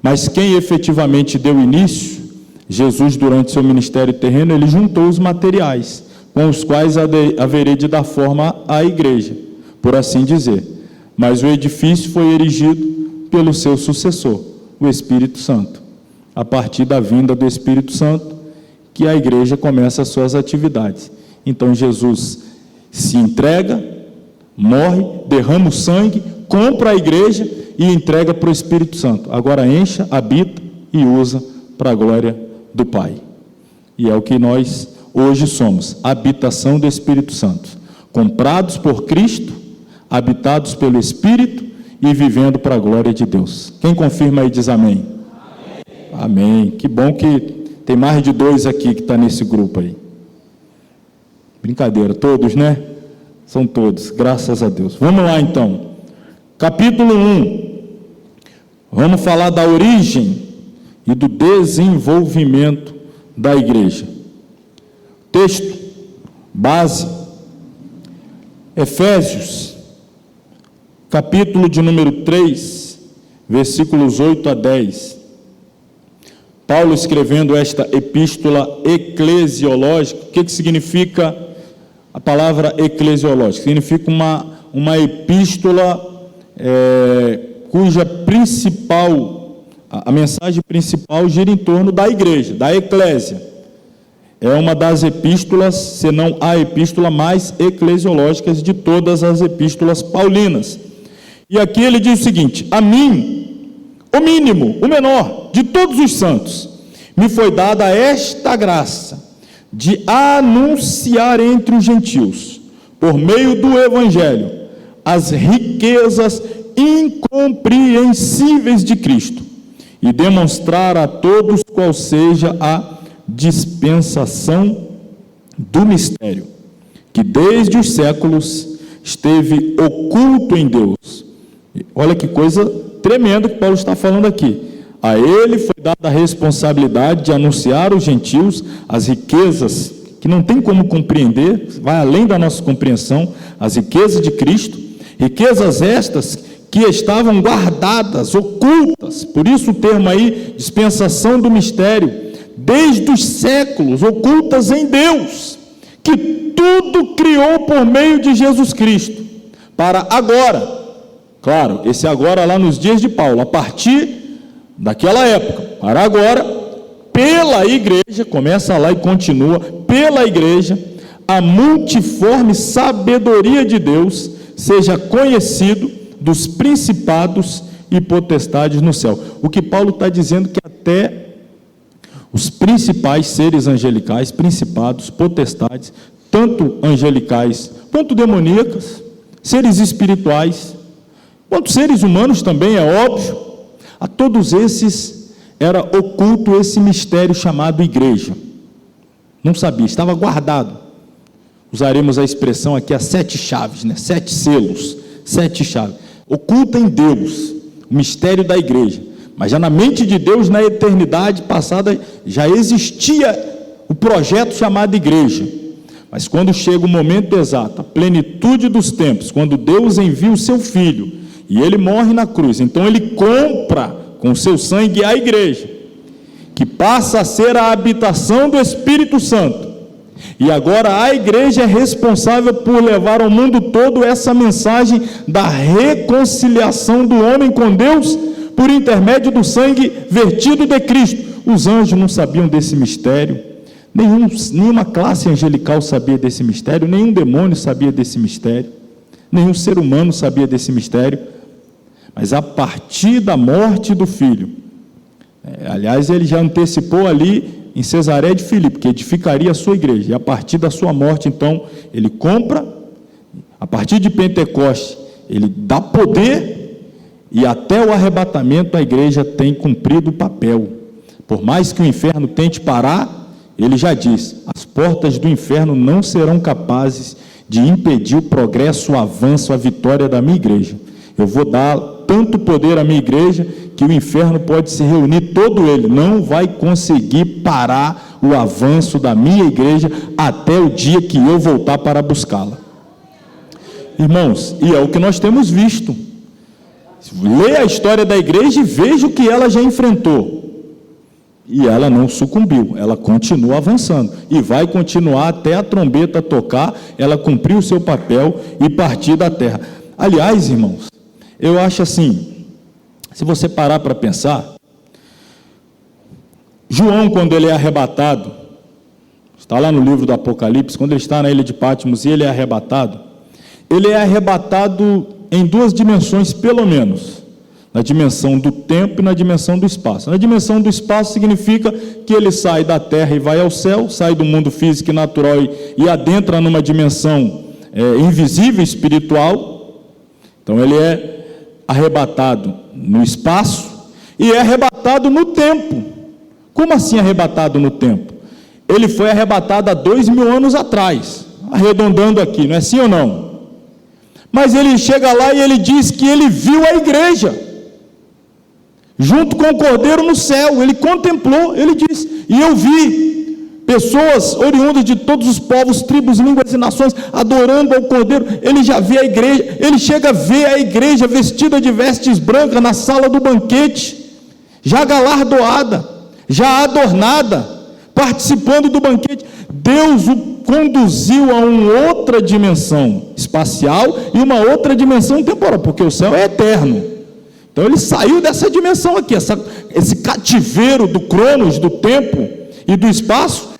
Mas quem efetivamente deu início, Jesus, durante seu ministério terreno, ele juntou os materiais com os quais haveria de dar forma à igreja, por assim dizer. Mas o edifício foi erigido pelo seu sucessor, o Espírito Santo. A partir da vinda do Espírito Santo, que a igreja começa as suas atividades. Então Jesus se entrega, morre, derrama o sangue, compra a igreja e entrega para o Espírito Santo. Agora encha, habita e usa para a glória do Pai. E é o que nós hoje somos, habitação do Espírito Santo, comprados por Cristo, habitados pelo Espírito e vivendo para a glória de Deus. Quem confirma aí diz amém. Amém. Que bom que tem mais de 2 aqui que está nesse grupo aí. Brincadeira, todos, né? São todos, graças a Deus. Vamos lá então. Capítulo 1. Vamos falar da origem e do desenvolvimento da igreja. Texto base, Efésios, capítulo de número 3, versículos 8 a 10. Paulo escrevendo esta epístola eclesiológica. O que significa a palavra eclesiológica? Significa uma epístola cuja principal, a mensagem principal gira em torno da igreja, da eclésia. É uma das epístolas, se não a epístola mais eclesiológica de todas as epístolas paulinas. E aqui ele diz o seguinte: a mim, o mínimo, o menor de todos os santos, me foi dada esta graça de anunciar entre os gentios, por meio do evangelho, as riquezas incompreensíveis de Cristo, e demonstrar a todos qual seja a dispensação do mistério, que desde os séculos esteve oculto em Deus. Olha que coisa tremenda que Paulo está falando aqui. A ele foi dada a responsabilidade de anunciar aos gentios as riquezas que não tem como compreender, vai além da nossa compreensão, as riquezas de Cristo, riquezas estas que estavam guardadas, ocultas, por isso o termo aí, dispensação do mistério, desde os séculos, ocultas em Deus, que tudo criou por meio de Jesus Cristo, para agora, claro, esse agora lá nos dias de Paulo, a partir daquela época, para agora, pela igreja, começa lá e continua, pela igreja, a multiforme sabedoria de Deus seja conhecido dos principados e potestades no céu. O que Paulo está dizendo que até os principais seres angelicais, principados, potestades, tanto angelicais quanto demoníacas, seres espirituais, quanto seres humanos também, é óbvio, a todos esses era oculto esse mistério chamado igreja. Não sabia, estava guardado. Usaremos a expressão aqui, as 7 chaves, né? 7 selos, 7 chaves. Oculta em Deus, o mistério da igreja. Mas já na mente de Deus, na eternidade passada, já existia o projeto chamado igreja. Mas quando chega o momento exato, a plenitude dos tempos, quando Deus envia o seu Filho, e ele morre na cruz, então ele compra com o seu sangue a igreja, que passa a ser a habitação do Espírito Santo, E agora a igreja é responsável por levar ao mundo todo essa mensagem da reconciliação do homem com Deus por intermédio do sangue vertido de Cristo. Os anjos não sabiam desse mistério, nenhuma classe angelical sabia desse mistério, nenhum demônio sabia desse mistério, nenhum ser humano sabia desse mistério, mas a partir da morte do Filho, aliás, ele já antecipou ali em Cesareia de Filipe, que edificaria a sua igreja, e a partir da sua morte, então, ele compra, a partir de Pentecostes, ele dá poder, e até o arrebatamento a igreja tem cumprido o papel. Por mais que o inferno tente parar, ele já diz, as portas do inferno não serão capazes de impedir o progresso, o avanço, a vitória da minha igreja. Eu vou dar tanto poder à minha igreja, que o inferno pode se reunir todo ele, não vai conseguir parar o avanço da minha igreja até o dia que eu voltar para buscá-la. Irmãos, e é o que nós temos visto. Leia a história da igreja e veja o que ela já enfrentou. E ela não sucumbiu, ela continua avançando, e vai continuar até a trombeta tocar, ela cumprir o seu papel e partir da terra. Aliás, irmãos, eu acho assim, se você parar para pensar, João, quando ele é arrebatado, está lá no livro do Apocalipse, quando ele está na ilha de Patmos e ele é arrebatado em duas dimensões pelo menos, na dimensão do tempo e na dimensão do espaço. Na dimensão do espaço significa que ele sai da terra e vai ao céu, sai do mundo físico e natural e adentra numa dimensão invisível, espiritual. Então ele é arrebatado no espaço e é arrebatado no tempo. Como assim arrebatado no tempo? Ele foi arrebatado há 2000 anos atrás, arredondando aqui, não é assim ou não? Mas ele chega lá e ele diz que ele viu a igreja junto com o Cordeiro no céu. Ele contemplou, ele diz, e eu vi pessoas oriundas de todos os povos, tribos, línguas e nações adorando ao Cordeiro. Ele já vê a igreja, ele chega a ver a igreja vestida de vestes brancas na sala do banquete, já galardoada, já adornada, participando do banquete. Deus o conduziu a uma outra dimensão espacial e uma outra dimensão temporal, porque o céu é eterno. Então ele saiu dessa dimensão aqui, esse cativeiro do cronos, do tempo e do espaço.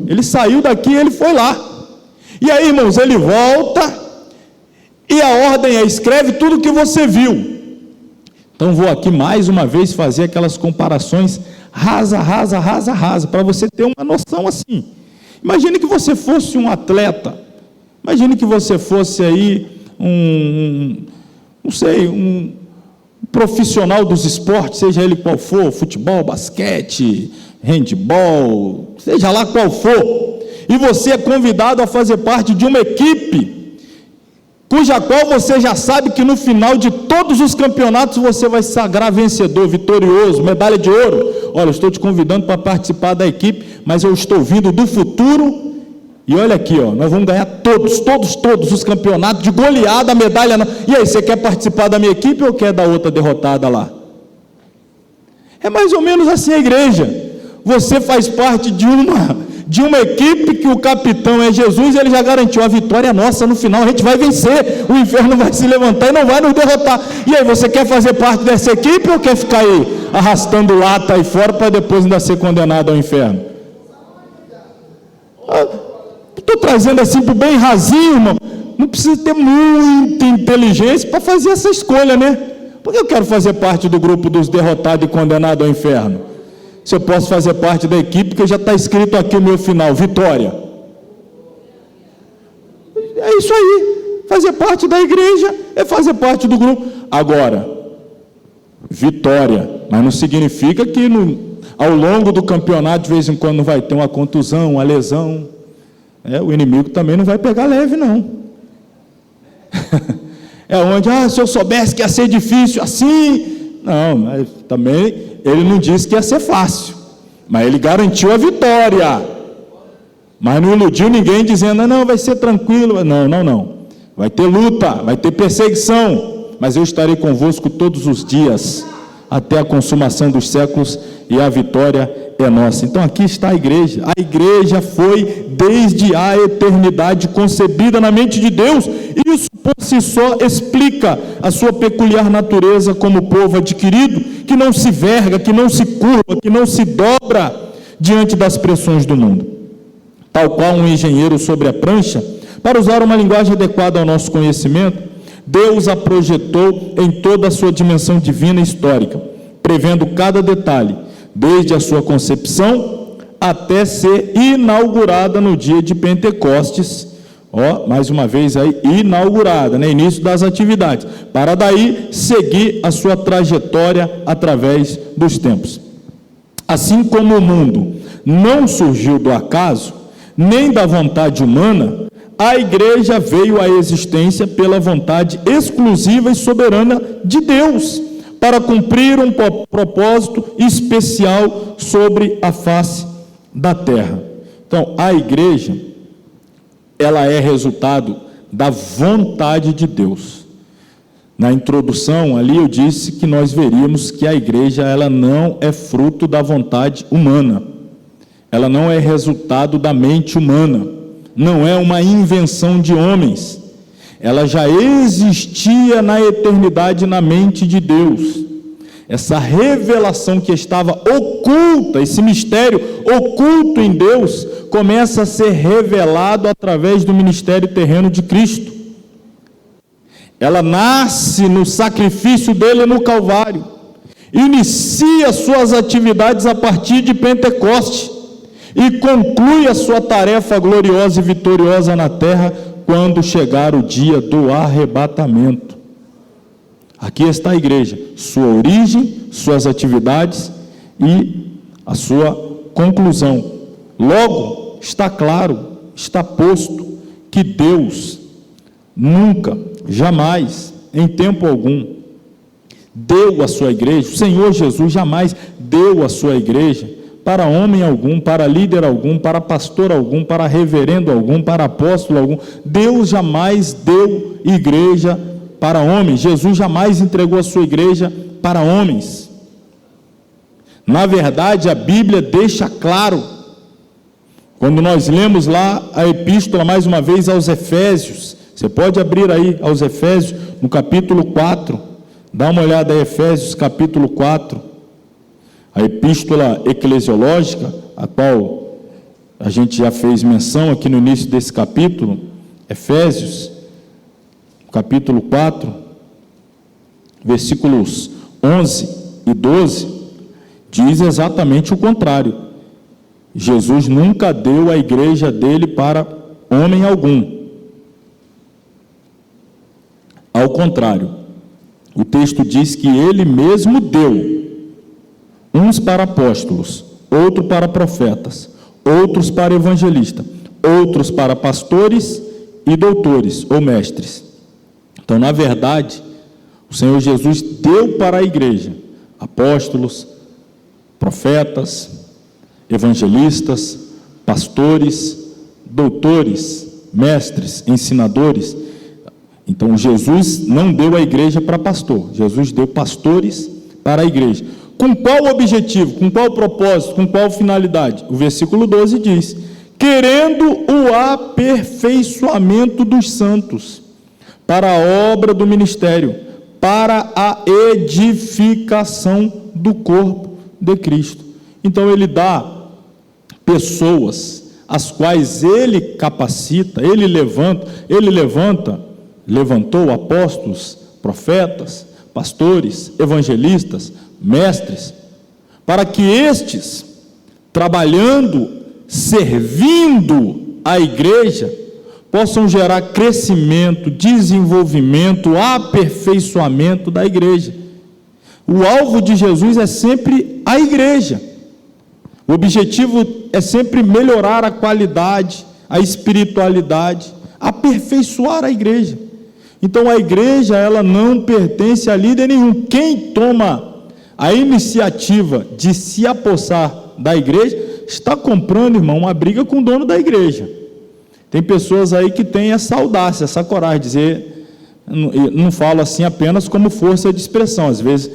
Ele saiu daqui e ele foi lá. E aí, irmãos, ele volta e a ordem é: escreve tudo o que você viu. Então vou aqui mais uma vez fazer aquelas comparações rasa, para você ter uma noção assim. Imagine que você fosse um atleta, imagine que você fosse aí um profissional dos esportes, seja ele qual for, futebol, basquete, handball, seja lá qual for, e você é convidado a fazer parte de uma equipe, cuja qual você já sabe que no final de todos os campeonatos você vai se sagrar vencedor, vitorioso, medalha de ouro. Olha, eu estou te convidando para participar da equipe, mas eu estou vindo do futuro, e olha aqui, ó, nós vamos ganhar todos os campeonatos de goleada, medalha. E aí, você quer participar da minha equipe ou quer da outra derrotada lá? É mais ou menos assim a igreja. Você faz parte de uma equipe que o capitão é Jesus, e ele já garantiu a vitória nossa no final, a gente vai vencer, o inferno vai se levantar e não vai nos derrotar. E aí, você quer fazer parte dessa equipe ou quer ficar aí arrastando lata aí fora para depois ainda ser condenado ao inferno? Estou trazendo assim para o bem rasinho, irmão. Não precisa ter muita inteligência para fazer essa escolha, né? Porque eu quero fazer parte do grupo dos derrotados e condenados ao inferno. Se eu posso fazer parte da equipe, porque já está escrito aqui o meu final, vitória. É isso aí. Fazer parte da igreja é fazer parte do grupo. Agora, vitória, mas não significa que ao longo do campeonato, de vez em quando, não vai ter uma contusão, uma lesão. O inimigo também não vai pegar leve, não. É onde, se eu soubesse que ia ser difícil assim. Não, mas também ele não disse que ia ser fácil, mas ele garantiu a vitória. Mas não iludiu ninguém dizendo, não, vai ser tranquilo. Não. Vai ter luta, vai ter perseguição, mas eu estarei convosco todos os dias, até a consumação dos séculos, e a vitória é nossa. Então aqui está a igreja. A igreja foi desde a eternidade concebida na mente de Deus. Isso por si só explica a sua peculiar natureza como povo adquirido, que não se verga, que não se curva, que não se dobra diante das pressões do mundo. Tal qual um engenheiro sobre a prancha, para usar uma linguagem adequada ao nosso conhecimento, Deus a projetou em toda a sua dimensão divina e histórica, prevendo cada detalhe, desde a sua concepção até ser inaugurada no dia de Pentecostes. Mais uma vez aí, inaugurada, início das atividades, para daí seguir a sua trajetória através dos tempos. Assim como o mundo não surgiu do acaso, nem da vontade humana, a igreja veio à existência pela vontade exclusiva e soberana de Deus, para cumprir um propósito especial sobre a face da terra. Então, a igreja, ela é resultado da vontade de Deus. Na introdução ali eu disse que nós veríamos que a igreja, ela não é fruto da vontade humana, ela não é resultado da mente humana, não é uma invenção de homens, ela já existia na eternidade na mente de Deus. Essa revelação que estava oculta, esse mistério oculto em Deus, começa a ser revelado através do ministério terreno de Cristo. Ela nasce no sacrifício dele no Calvário, inicia suas atividades a partir de Pentecostes e conclui a sua tarefa gloriosa e vitoriosa na terra quando chegar o dia do arrebatamento. Aqui está a igreja, sua origem, suas atividades e a sua conclusão. Logo, está claro, está posto que Deus nunca, jamais, em tempo algum, deu a sua igreja, o Senhor Jesus jamais deu a sua igreja para homem algum, para líder algum, para pastor algum, para reverendo algum, para apóstolo algum. Deus jamais deu igreja para homens. Jesus jamais entregou a sua igreja para homens. Na verdade, a Bíblia deixa claro, quando nós lemos lá a epístola, mais uma vez, aos Efésios, você pode abrir aí aos Efésios, no capítulo 4, dá uma olhada aí, Efésios capítulo 4, a epístola eclesiológica, a qual a gente já fez menção aqui no início desse capítulo, Efésios, capítulo 4, versículos 11 e 12, diz exatamente o contrário. Jesus nunca deu a igreja dele para homem algum. Ao contrário, o texto diz que ele mesmo deu, uns para apóstolos, outros para profetas, outros para evangelistas, outros para pastores e doutores ou mestres. Então, na verdade, o Senhor Jesus deu para a igreja apóstolos, profetas, evangelistas, pastores, doutores, mestres, ensinadores. Então, Jesus não deu a igreja para pastor, Jesus deu pastores para a igreja. Com qual objetivo, com qual propósito, com qual finalidade? O versículo 12 diz: querendo o aperfeiçoamento dos santos, para a obra do ministério, para a edificação do corpo de Cristo. Então ele dá pessoas as quais ele capacita, levantou apóstolos, profetas, pastores, evangelistas, mestres, para que estes, trabalhando, servindo a igreja, possam gerar crescimento, desenvolvimento, aperfeiçoamento da igreja. O alvo de Jesus é sempre a igreja. O objetivo é sempre melhorar a qualidade, a espiritualidade, aperfeiçoar a igreja. Então a igreja, ela não pertence a líder nenhum. Quem toma a iniciativa de se apossar da igreja, está comprando, irmão, uma briga com o dono da igreja. Tem pessoas aí que têm essa audácia, essa coragem de dizer, não falo assim apenas como força de expressão, às vezes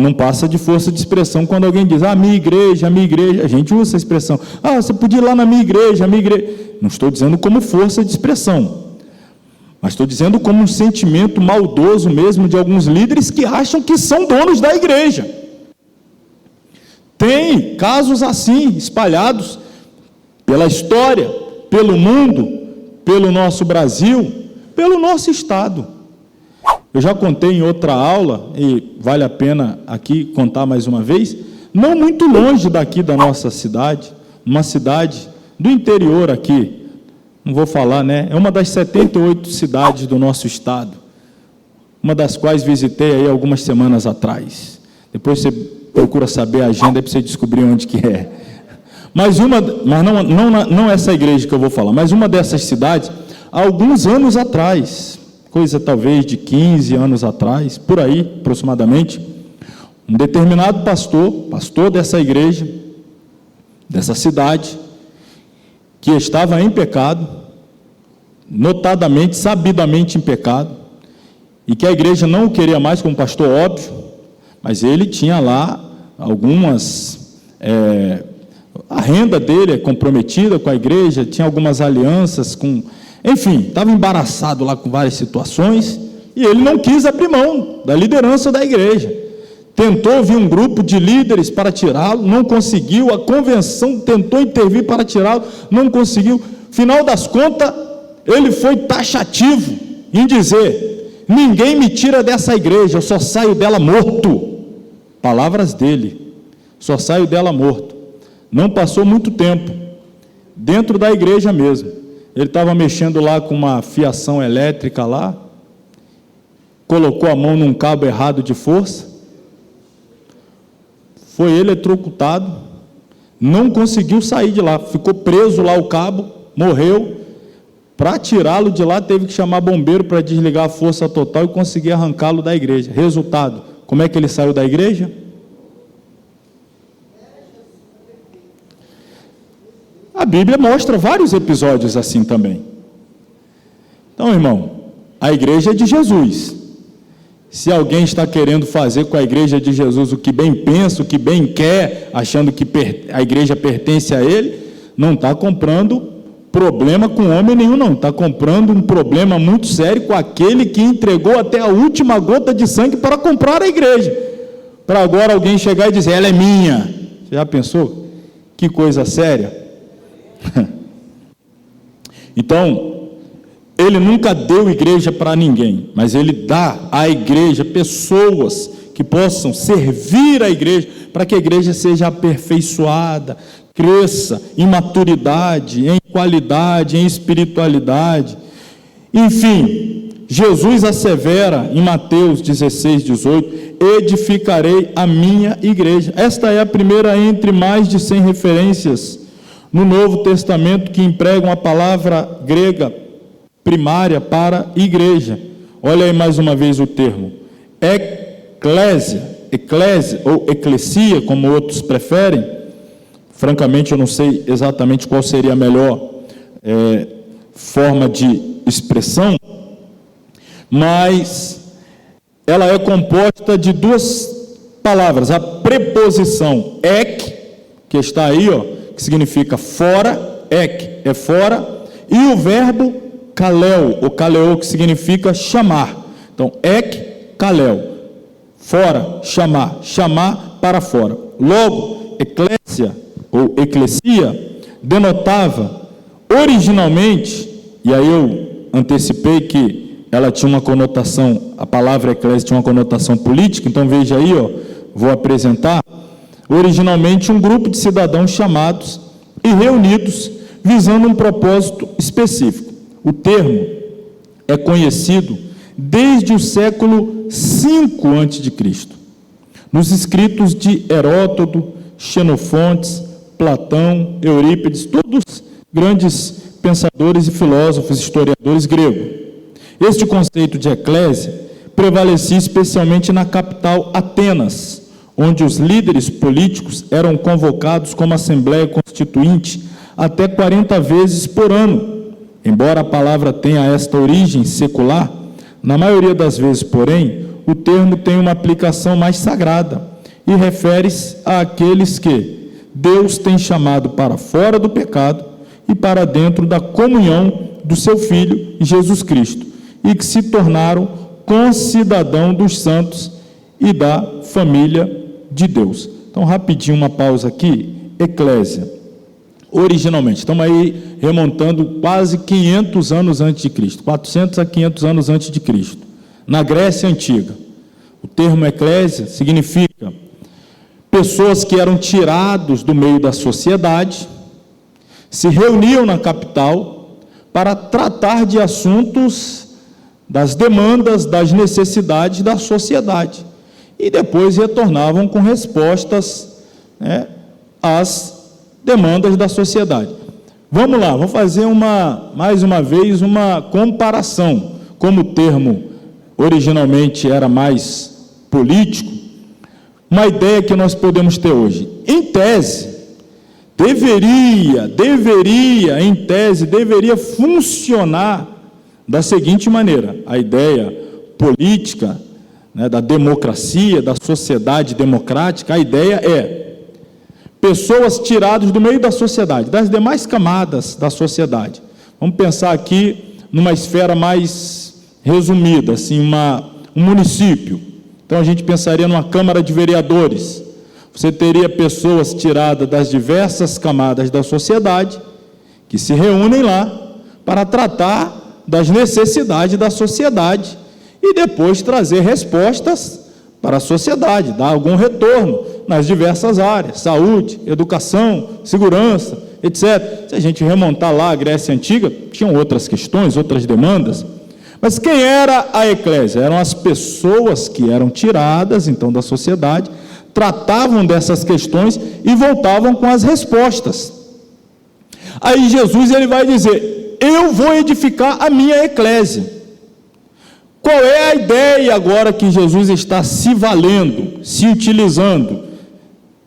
não passa de força de expressão quando alguém diz, minha igreja, a gente usa essa expressão, você podia ir lá na minha igreja, não estou dizendo como força de expressão, mas estou dizendo como um sentimento maldoso mesmo de alguns líderes que acham que são donos da igreja. Tem casos assim, espalhados pela história, pelo mundo, pelo nosso Brasil, pelo nosso estado. Eu já contei em outra aula, e vale a pena aqui contar mais uma vez, não muito longe daqui da nossa cidade, uma cidade do interior aqui, não vou falar, né? É uma das 78 cidades do nosso estado, uma das quais visitei aí algumas semanas atrás. Depois você procura saber a agenda para você descobrir onde que é. Mas não essa igreja que eu vou falar, mas uma dessas cidades, há alguns anos atrás, coisa talvez de 15 anos atrás, por aí aproximadamente, um determinado pastor dessa igreja, dessa cidade, que estava em pecado, notadamente, sabidamente em pecado, e que a igreja não o queria mais como pastor, óbvio, mas ele tinha lá algumas, a renda dele é comprometida com a igreja, tinha algumas alianças com, enfim, estava embaraçado lá com várias situações, e ele não quis abrir mão da liderança da igreja. Tentou vir um grupo de líderes para tirá-lo, não conseguiu, a convenção tentou intervir para tirá-lo, não conseguiu. Final das contas, ele foi taxativo em dizer, ninguém me tira dessa igreja, eu só saio dela morto. Palavras dele, só saio dela morto. Não passou muito tempo, dentro da igreja mesmo, ele estava mexendo lá com uma fiação elétrica lá, colocou a mão num cabo errado de força, foi eletrocutado, não conseguiu sair de lá, ficou preso lá o cabo, morreu. Para tirá-lo de lá, teve que chamar bombeiro para desligar a força total e conseguir arrancá-lo da igreja. Resultado, como é que ele saiu da igreja? A Bíblia mostra vários episódios assim também. Então, irmão, a igreja é de Jesus. Se alguém está querendo fazer com a igreja de Jesus o que bem pensa, o que bem quer, achando que a igreja pertence a ele, não está comprando problema com homem nenhum, não. Está comprando um problema muito sério com aquele que entregou até a última gota de sangue para comprar a igreja. Para agora alguém chegar e dizer, ela é minha. Você já pensou? Que coisa séria. Então, ele nunca deu igreja para ninguém, mas ele dá à igreja pessoas que possam servir a igreja, para que a igreja seja aperfeiçoada, cresça em maturidade, em qualidade, em espiritualidade. Enfim, Jesus assevera em Mateus 16, 18, edificarei a minha igreja. Esta é a primeira entre mais de 100 referências no Novo Testamento que empregam a palavra grega primária para igreja. Olha aí mais uma vez o termo, eclésia ou eclesia, como outros preferem. Francamente eu não sei exatamente qual seria a melhor forma de expressão, mas ela é composta de duas palavras, a preposição ek, que está aí, que significa fora, ek é fora, e o verbo kaleo, ou kaleo, que significa chamar. Então, ek, kaleo, fora, chamar para fora. Logo, eclésia, ou eclesia, denotava originalmente, e aí eu antecipei que ela tinha uma conotação, a palavra eclésia tinha uma conotação política, então veja aí, vou apresentar, originalmente um grupo de cidadãos chamados e reunidos, visando um propósito específico. O termo é conhecido desde o século V a.C., nos escritos de Heródoto, Xenofontes, Platão, Eurípides, todos grandes pensadores e filósofos, historiadores gregos. Este conceito de eclésia prevalecia especialmente na capital Atenas, onde os líderes políticos eram convocados como Assembleia Constituinte até 40 vezes por ano. Embora a palavra tenha esta origem secular, na maioria das vezes, porém, o termo tem uma aplicação mais sagrada e refere-se àqueles que Deus tem chamado para fora do pecado e para dentro da comunhão do seu Filho, Jesus Cristo, e que se tornaram concidadão dos santos e da família de Deus. Então, rapidinho, uma pausa aqui. Eclésia. Originalmente, estamos aí remontando quase 500 anos antes de Cristo, 400 a 500 anos antes de Cristo, na Grécia Antiga. O termo eclésia significa pessoas que eram tirados do meio da sociedade, se reuniam na capital para tratar de assuntos das demandas, das necessidades da sociedade, e depois retornavam com respostas, às demandas da sociedade. Vamos lá, vamos fazer mais uma vez uma comparação. Como o termo originalmente era mais político, uma ideia que nós podemos ter hoje. Em tese, deveria funcionar da seguinte maneira: a ideia política, da democracia, da sociedade democrática, a ideia é pessoas tiradas do meio da sociedade, das demais camadas da sociedade. Vamos pensar aqui numa esfera mais resumida, assim, um município. Então a gente pensaria numa Câmara de Vereadores. Você teria pessoas tiradas das diversas camadas da sociedade, que se reúnem lá para tratar das necessidades da sociedade e depois trazer respostas para a sociedade, dar algum retorno nas diversas áreas, saúde, educação, segurança, etc. Se a gente remontar lá a Grécia Antiga, tinham outras questões, outras demandas, mas quem era a eclésia? Eram as pessoas que eram tiradas, então, da sociedade, tratavam dessas questões e voltavam com as respostas. Aí Jesus ele vai dizer: eu vou edificar a minha eclésia. Qual é a ideia agora que Jesus está se valendo, se utilizando,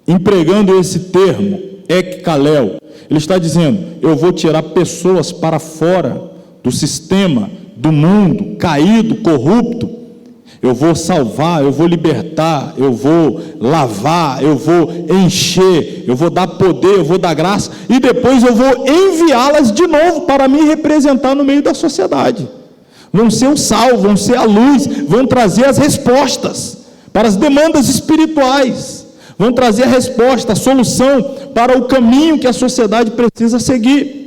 empregando esse termo, ekkalel? Ele está dizendo: eu vou tirar pessoas para fora do sistema, do mundo caído, corrupto. Eu vou salvar, eu vou libertar, eu vou lavar, eu vou encher, eu vou dar poder, eu vou dar graça, e depois eu vou enviá-las de novo para me representar no meio da sociedade. Vão ser o sal, vão ser a luz, vão trazer as respostas para as demandas espirituais, vão trazer a resposta, a solução para o caminho que a sociedade precisa seguir.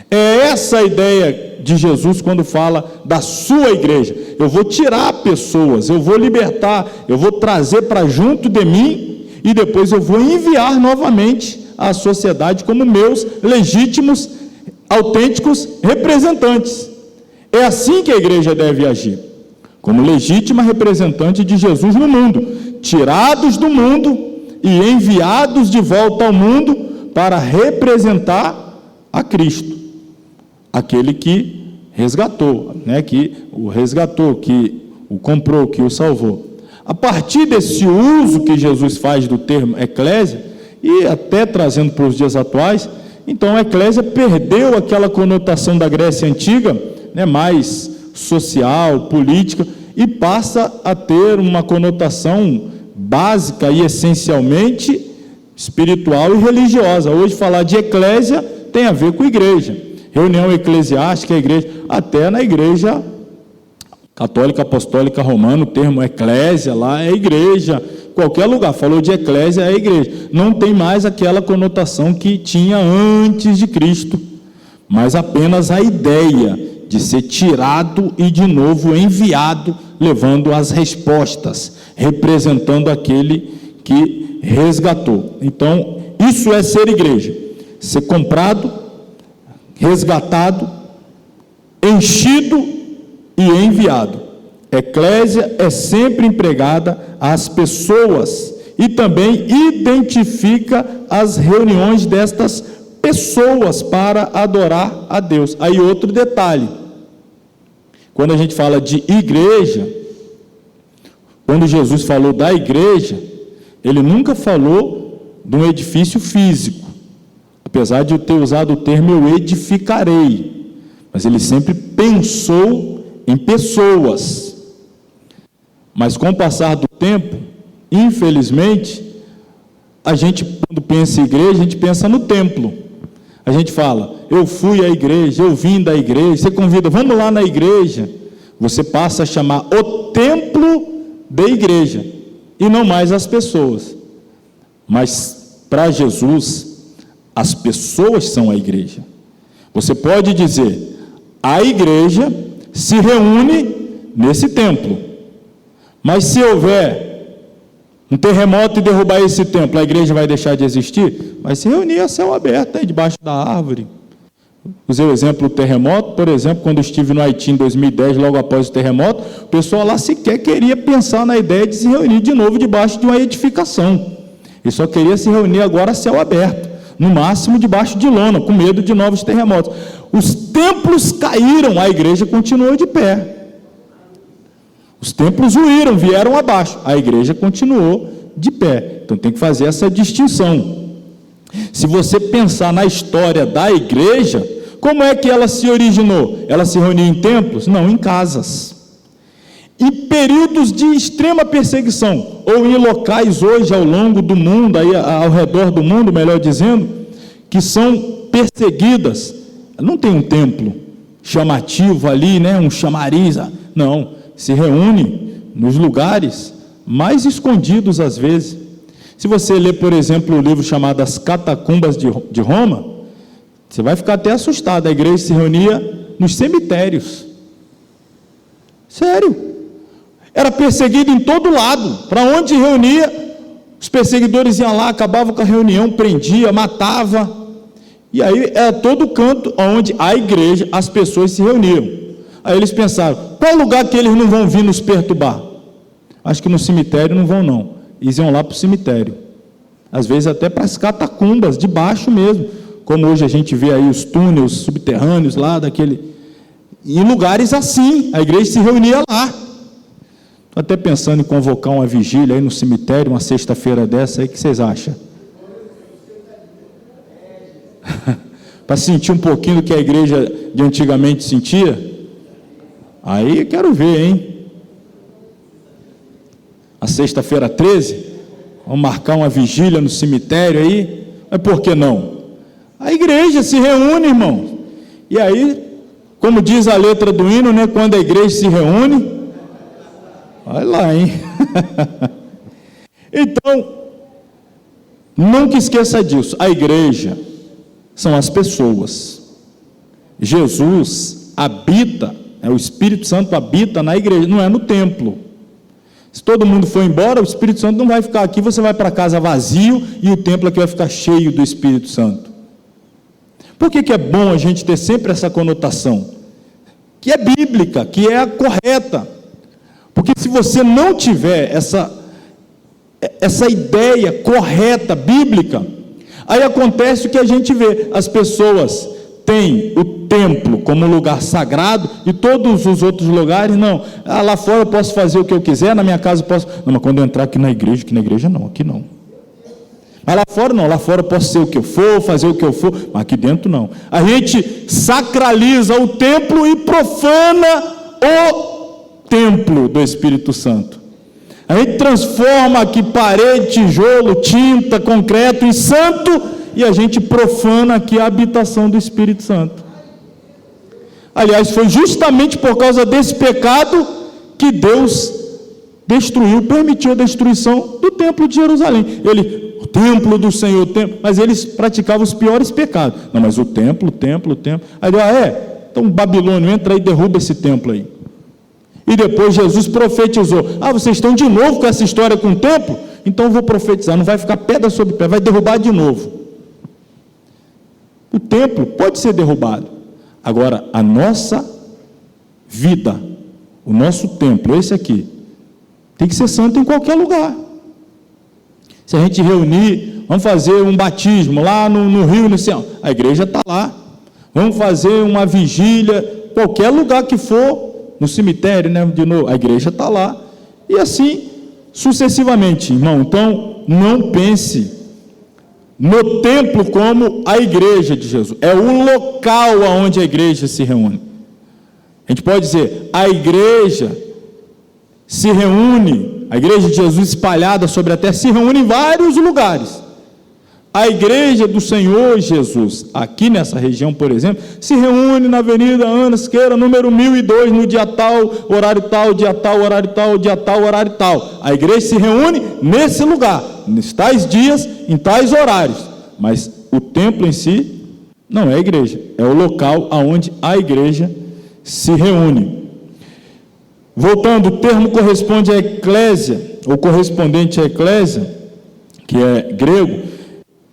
É essa a ideia de Jesus quando fala da sua igreja. Eu vou tirar pessoas, eu vou libertar, eu vou trazer para junto de mim e depois eu vou enviar novamente à sociedade como meus legítimos, autênticos representantes. É assim que a igreja deve agir, como legítima representante de Jesus no mundo, tirados do mundo e enviados de volta ao mundo para representar a Cristo, aquele que resgatou, que o resgatou, que o comprou, que o salvou. A partir desse uso que Jesus faz do termo eclésia, e até trazendo para os dias atuais, então a eclésia perdeu aquela conotação da Grécia Antiga, mais social, política, e passa a ter uma conotação básica e essencialmente espiritual e religiosa. Hoje falar de eclésia tem a ver com igreja, reunião eclesiástica, a igreja, até na igreja católica, apostólica, romana, o termo eclésia lá é igreja, qualquer lugar, falou de eclésia é igreja, não tem mais aquela conotação que tinha antes de Cristo, mas apenas a ideia de ser tirado e de novo enviado, levando as respostas, representando aquele que resgatou. Então, isso é ser igreja, ser comprado, resgatado, enchido e enviado. Eclésia é sempre empregada às pessoas e também identifica as reuniões destas pessoas para adorar a Deus. Aí outro detalhe, quando a gente fala de igreja, quando Jesus falou da igreja, ele nunca falou de um edifício físico, apesar de eu ter usado o termo eu edificarei, mas ele sempre pensou em pessoas. Mas com o passar do tempo, infelizmente, a gente, quando pensa em igreja, a gente pensa no templo. A gente fala, eu fui à igreja, eu vim da igreja, você convida, vamos lá na igreja. Você passa a chamar o templo de igreja, e não mais as pessoas. Mas para Jesus, as pessoas são a igreja. Você pode dizer, a igreja se reúne nesse templo, mas se houver um terremoto e derrubar esse templo, a igreja vai deixar de existir? Vai se reunir a céu aberto, aí debaixo da árvore. Usei o exemplo do terremoto, por exemplo, quando eu estive no Haiti em 2010, logo após o terremoto, o pessoal lá sequer queria pensar na ideia de se reunir de novo debaixo de uma edificação. Ele só queria se reunir agora a céu aberto, no máximo debaixo de lona, com medo de novos terremotos. Os templos caíram, a igreja continuou de pé. Os templos ruíram, vieram abaixo, a igreja continuou de pé. Então tem que fazer essa distinção. Se você pensar na história da igreja, como é que ela se originou? Ela se reuniu em templos? Não, em casas. Em períodos de extrema perseguição, ou em locais hoje ao longo do mundo, aí ao redor do mundo, melhor dizendo, que são perseguidas. Não tem um templo chamativo ali, né, um chamariz, não, se reúne nos lugares mais escondidos às vezes. Se você ler, por exemplo, o livro chamado As Catacumbas de Roma, você vai ficar até assustado. A igreja se reunia nos cemitérios. Sério. Era perseguido em todo lado. Para onde reunia, os perseguidores iam lá, acabavam com a reunião, prendia, matava. E aí era todo canto onde a igreja, as pessoas se reuniam. Aí eles pensaram, qual lugar que eles não vão vir nos perturbar? Acho que no cemitério não vão não. Eles iam lá para o cemitério, às vezes até para as catacumbas, de baixo mesmo, como hoje a gente vê aí os túneis subterrâneos lá, em lugares assim, a igreja se reunia lá. Estou até pensando em convocar uma vigília aí no cemitério, uma sexta-feira dessa aí, o que vocês acham? Para sentir um pouquinho do que a igreja de antigamente sentia? Aí quero ver, hein? A sexta-feira 13, vamos marcar uma vigília no cemitério aí, mas por que não? A igreja se reúne, irmão, e aí, como diz a letra do hino, né, quando a igreja se reúne, olha lá, hein? Então, nunca esqueça disso, a igreja são as pessoas. Jesus habita, o Espírito Santo habita na igreja, não é no templo. Se todo mundo for embora, o Espírito Santo não vai ficar aqui, você vai para casa vazio e o templo aqui vai ficar cheio do Espírito Santo. Por que é bom a gente ter sempre essa conotação? Que é bíblica, que é a correta. Porque se você não tiver essa ideia correta, bíblica, aí acontece o que a gente vê, as pessoas têm o templo como lugar sagrado e todos os outros lugares, não, lá fora eu posso fazer o que eu quiser, na minha casa eu posso, não, mas quando eu entrar aqui na igreja não, aqui não. Mas lá fora não, lá fora eu posso ser o que eu for, fazer o que eu for, mas aqui dentro não. A gente sacraliza o templo e profana o templo do Espírito Santo. A gente transforma aqui parede, tijolo, tinta, concreto em santo, e a gente profana aqui a habitação do Espírito Santo. Aliás, foi justamente por causa desse pecado que Deus permitiu a destruição do templo de Jerusalém. O templo do Senhor, o templo, mas eles praticavam os piores pecados. Não, mas o templo. Aí então Babilônio, entra aí e derruba esse templo aí. E depois Jesus profetizou, vocês estão de novo com essa história com o templo? Então eu vou profetizar, não vai ficar pedra sobre pedra, vai derrubar de novo. O templo pode ser derrubado. Agora, a nossa vida, o nosso templo, esse aqui, tem que ser santo em qualquer lugar. Se a gente reunir, vamos fazer um batismo lá no Rio, no céu, a igreja está lá. Vamos fazer uma vigília, qualquer lugar que for, no cemitério, né, de novo, a igreja está lá. E assim, sucessivamente, irmão. Então, não pense no templo como a igreja de Jesus, é o local onde a igreja se reúne. A gente pode dizer, a igreja se reúne, a igreja de Jesus espalhada sobre a terra, se reúne em vários lugares. A igreja do Senhor Jesus, aqui nessa região, por exemplo, se reúne na Avenida Ana Siqueira, número 1002, no dia tal, horário tal, dia tal, horário tal, dia tal, horário tal. A igreja se reúne nesse lugar, nos tais dias, em tais horários. Mas o templo em si não é a igreja, é o local onde a igreja se reúne. Voltando, o termo corresponde à eclésia, ou correspondente à eclésia, que é grego,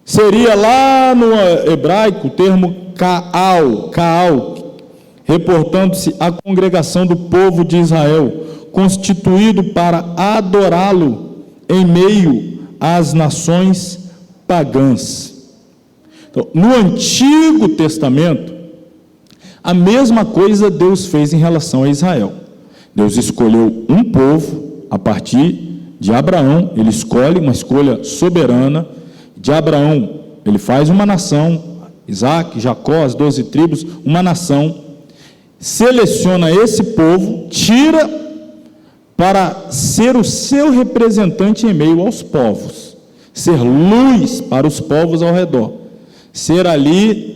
seria lá no hebraico o termo Kaal, reportando-se à congregação do povo de Israel, constituído para adorá-lo em meio às nações pagãs. Então, no Antigo Testamento, a mesma coisa Deus fez em relação a Israel. Deus escolheu um povo a partir de Abraão, ele escolhe uma escolha soberana. De Abraão, ele faz uma nação, Isaac, Jacó, as 12 tribos, uma nação, seleciona esse povo, tira para ser o seu representante em meio aos povos, ser luz para os povos ao redor, ser ali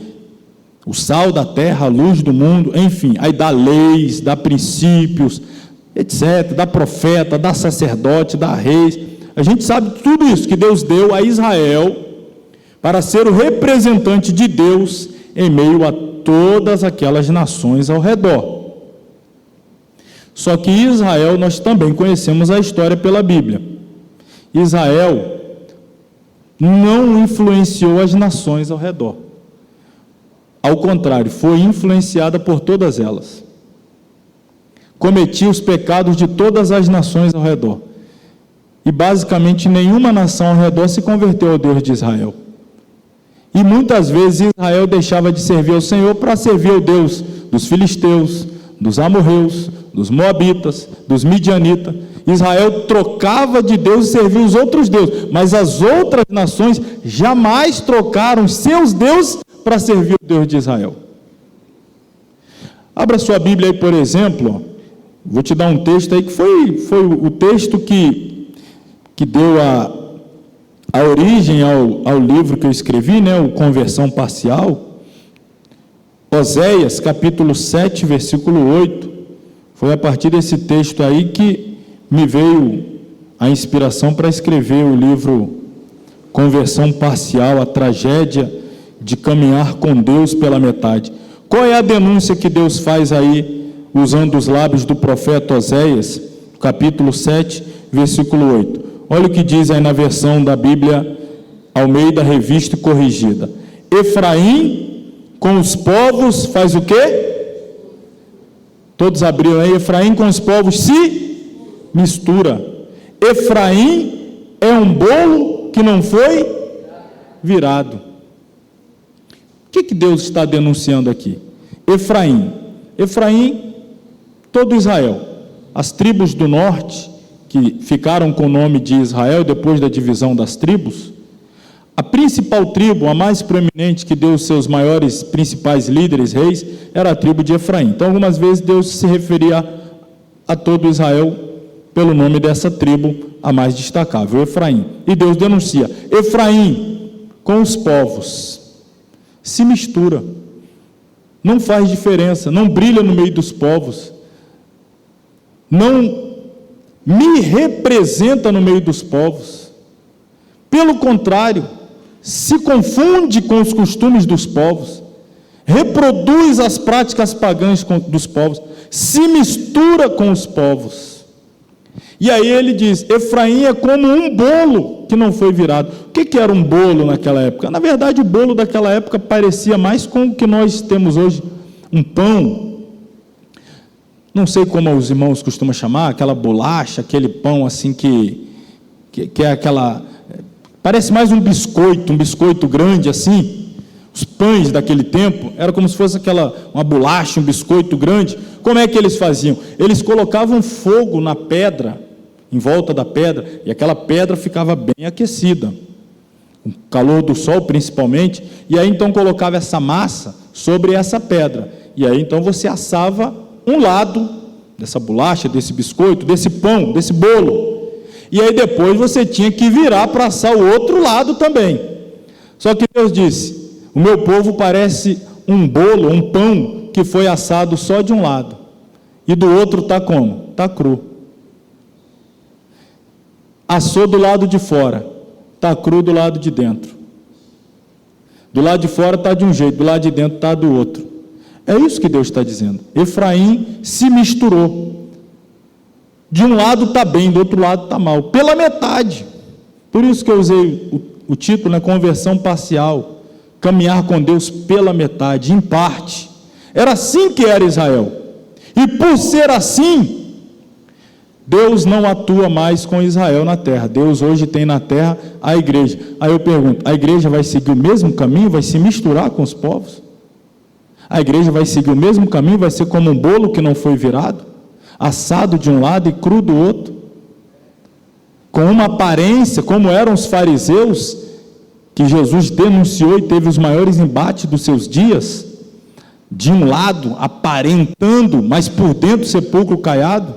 o sal da terra, a luz do mundo, enfim, aí dá leis, dá princípios, etc., dá profeta, dá sacerdote, dá reis. A gente sabe tudo isso que Deus deu a Israel para ser o representante de Deus em meio a todas aquelas nações ao redor. Só que Israel, nós também conhecemos a história pela Bíblia. Israel não influenciou as nações ao redor. Ao contrário, foi influenciada por todas elas. Cometia os pecados de todas as nações ao redor. E basicamente nenhuma nação ao redor se converteu ao Deus de Israel. E muitas vezes Israel deixava de servir ao Senhor para servir ao Deus dos filisteus, dos amorreus, dos moabitas, dos midianitas. Israel trocava de Deus e servia os outros deuses, mas as outras nações jamais trocaram seus deuses para servir o Deus de Israel. Abra sua Bíblia aí, por exemplo, vou te dar um texto aí que foi o texto que deu a origem ao livro que eu escrevi, né, o Conversão Parcial. Oséias, capítulo 7, versículo 8, foi a partir desse texto aí que me veio a inspiração para escrever o livro Conversão Parcial, a tragédia de caminhar com Deus pela metade. Qual é a denúncia que Deus faz aí, usando os lábios do profeta Oséias, capítulo 7, versículo 8? Olha o que diz aí na versão da Bíblia Almeida Revista e Corrigida. Efraim com os povos faz o quê? Todos abriram aí. Efraim com os povos se mistura. Efraim é um bolo que não foi virado. O que Deus está denunciando aqui? Efraim, todo Israel, as tribos do norte, que ficaram com o nome de Israel depois da divisão das tribos, a principal tribo, a mais proeminente, que deu os seus maiores, principais líderes, reis, era a tribo de Efraim. Então, algumas vezes Deus se referia a todo Israel pelo nome dessa tribo, a mais destacável, Efraim. E Deus denuncia: Efraim com os povos se mistura, não faz diferença, não brilha no meio dos povos, não me representa no meio dos povos. Pelo contrário, se confunde com os costumes dos povos, reproduz as práticas pagãs dos povos, se mistura com os povos. E aí ele diz: Efraim é como um bolo que não foi virado. O que era um bolo naquela época? Na verdade, o bolo daquela época parecia mais com o que nós temos hoje, um pão. Não sei como os irmãos costumam chamar, aquela bolacha, aquele pão assim que é aquela... Parece mais um biscoito grande assim. Os pães daquele tempo, era como se fosse uma bolacha, um biscoito grande. Como é que eles faziam? Eles colocavam fogo na pedra, em volta da pedra, e aquela pedra ficava bem aquecida, com o calor do sol principalmente, e aí então colocava essa massa sobre essa pedra, e aí então você assava um lado dessa bolacha, desse biscoito, desse pão, desse bolo. E aí depois você tinha que virar para assar o outro lado também. Só que Deus disse: o meu povo parece um bolo, um pão que foi assado só de um lado, e do outro está como? Está cru. Assou do lado de fora, está cru do lado de dentro. Do lado de fora está de um jeito, do lado de dentro está do outro. É isso que Deus está dizendo. Efraim se misturou. De um lado está bem, do outro lado está mal, pela metade. Por isso que eu usei o título, né, conversão parcial, caminhar com Deus pela metade, em parte. Era assim que era Israel. E por ser assim, Deus não atua mais com Israel na terra. Deus hoje tem na terra a igreja. Aí eu pergunto, a igreja vai seguir o mesmo caminho? Vai se misturar com os povos? A igreja vai seguir o mesmo caminho? Vai ser como um bolo que não foi virado? Assado de um lado e cru do outro? Com uma aparência, como eram os fariseus, que Jesus denunciou e teve os maiores embates dos seus dias, de um lado aparentando, mas por dentro sepulcro caiado.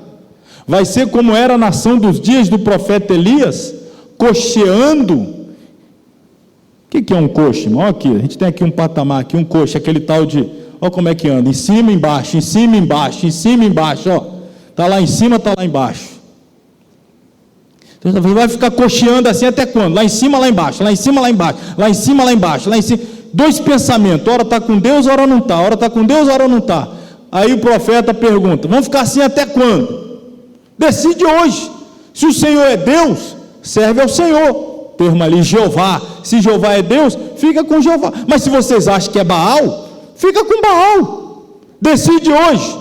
Vai ser como era a nação dos dias do profeta Elias, cocheando. O que é um coche, irmão? Olha aqui, a gente tem aqui um patamar, aqui um coche, aquele tal de, olha como é que anda, em cima, embaixo, em cima, embaixo, em cima, embaixo, ó. Está lá em cima, está lá embaixo. Então você vai ficar cocheando assim até quando? Lá em cima, lá embaixo, lá em cima, lá embaixo, lá em cima, lá embaixo, lá em cima. Dois pensamentos, ora está com Deus, ora não está, ora está com Deus, ora não está. Aí o profeta pergunta, vamos ficar assim até quando? Decide hoje. Se o Senhor é Deus, serve ao Senhor. Termo ali, Jeová. Se Jeová é Deus, fica com Jeová. Mas se vocês acham que é Baal, fica com Baal. Decide hoje.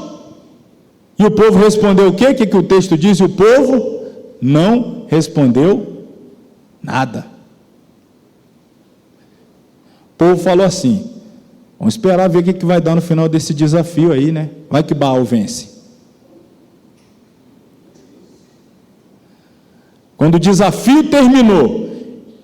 E o povo respondeu o quê? O que o texto diz? O povo não respondeu nada. O povo falou assim: vamos esperar ver o que vai dar no final desse desafio aí, né? Vai que Baal vence. Quando o desafio terminou,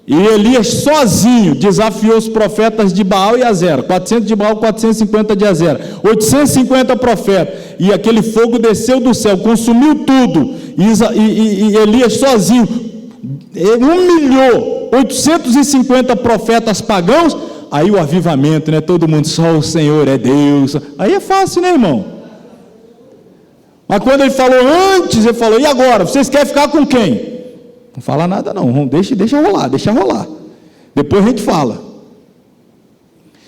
e Elias sozinho desafiou os profetas de Baal e Azera, 400 de Baal, 450 de Azera, 850 profetas, e aquele fogo desceu do céu, consumiu tudo, e Elias sozinho humilhou 850 profetas pagãos. Aí o avivamento, né? Todo mundo, só o Senhor é Deus. Aí é fácil, né, irmão? Mas quando ele falou antes, ele falou: e agora? Vocês querem ficar com quem? Não fala nada não, deixa rolar. Depois a gente fala.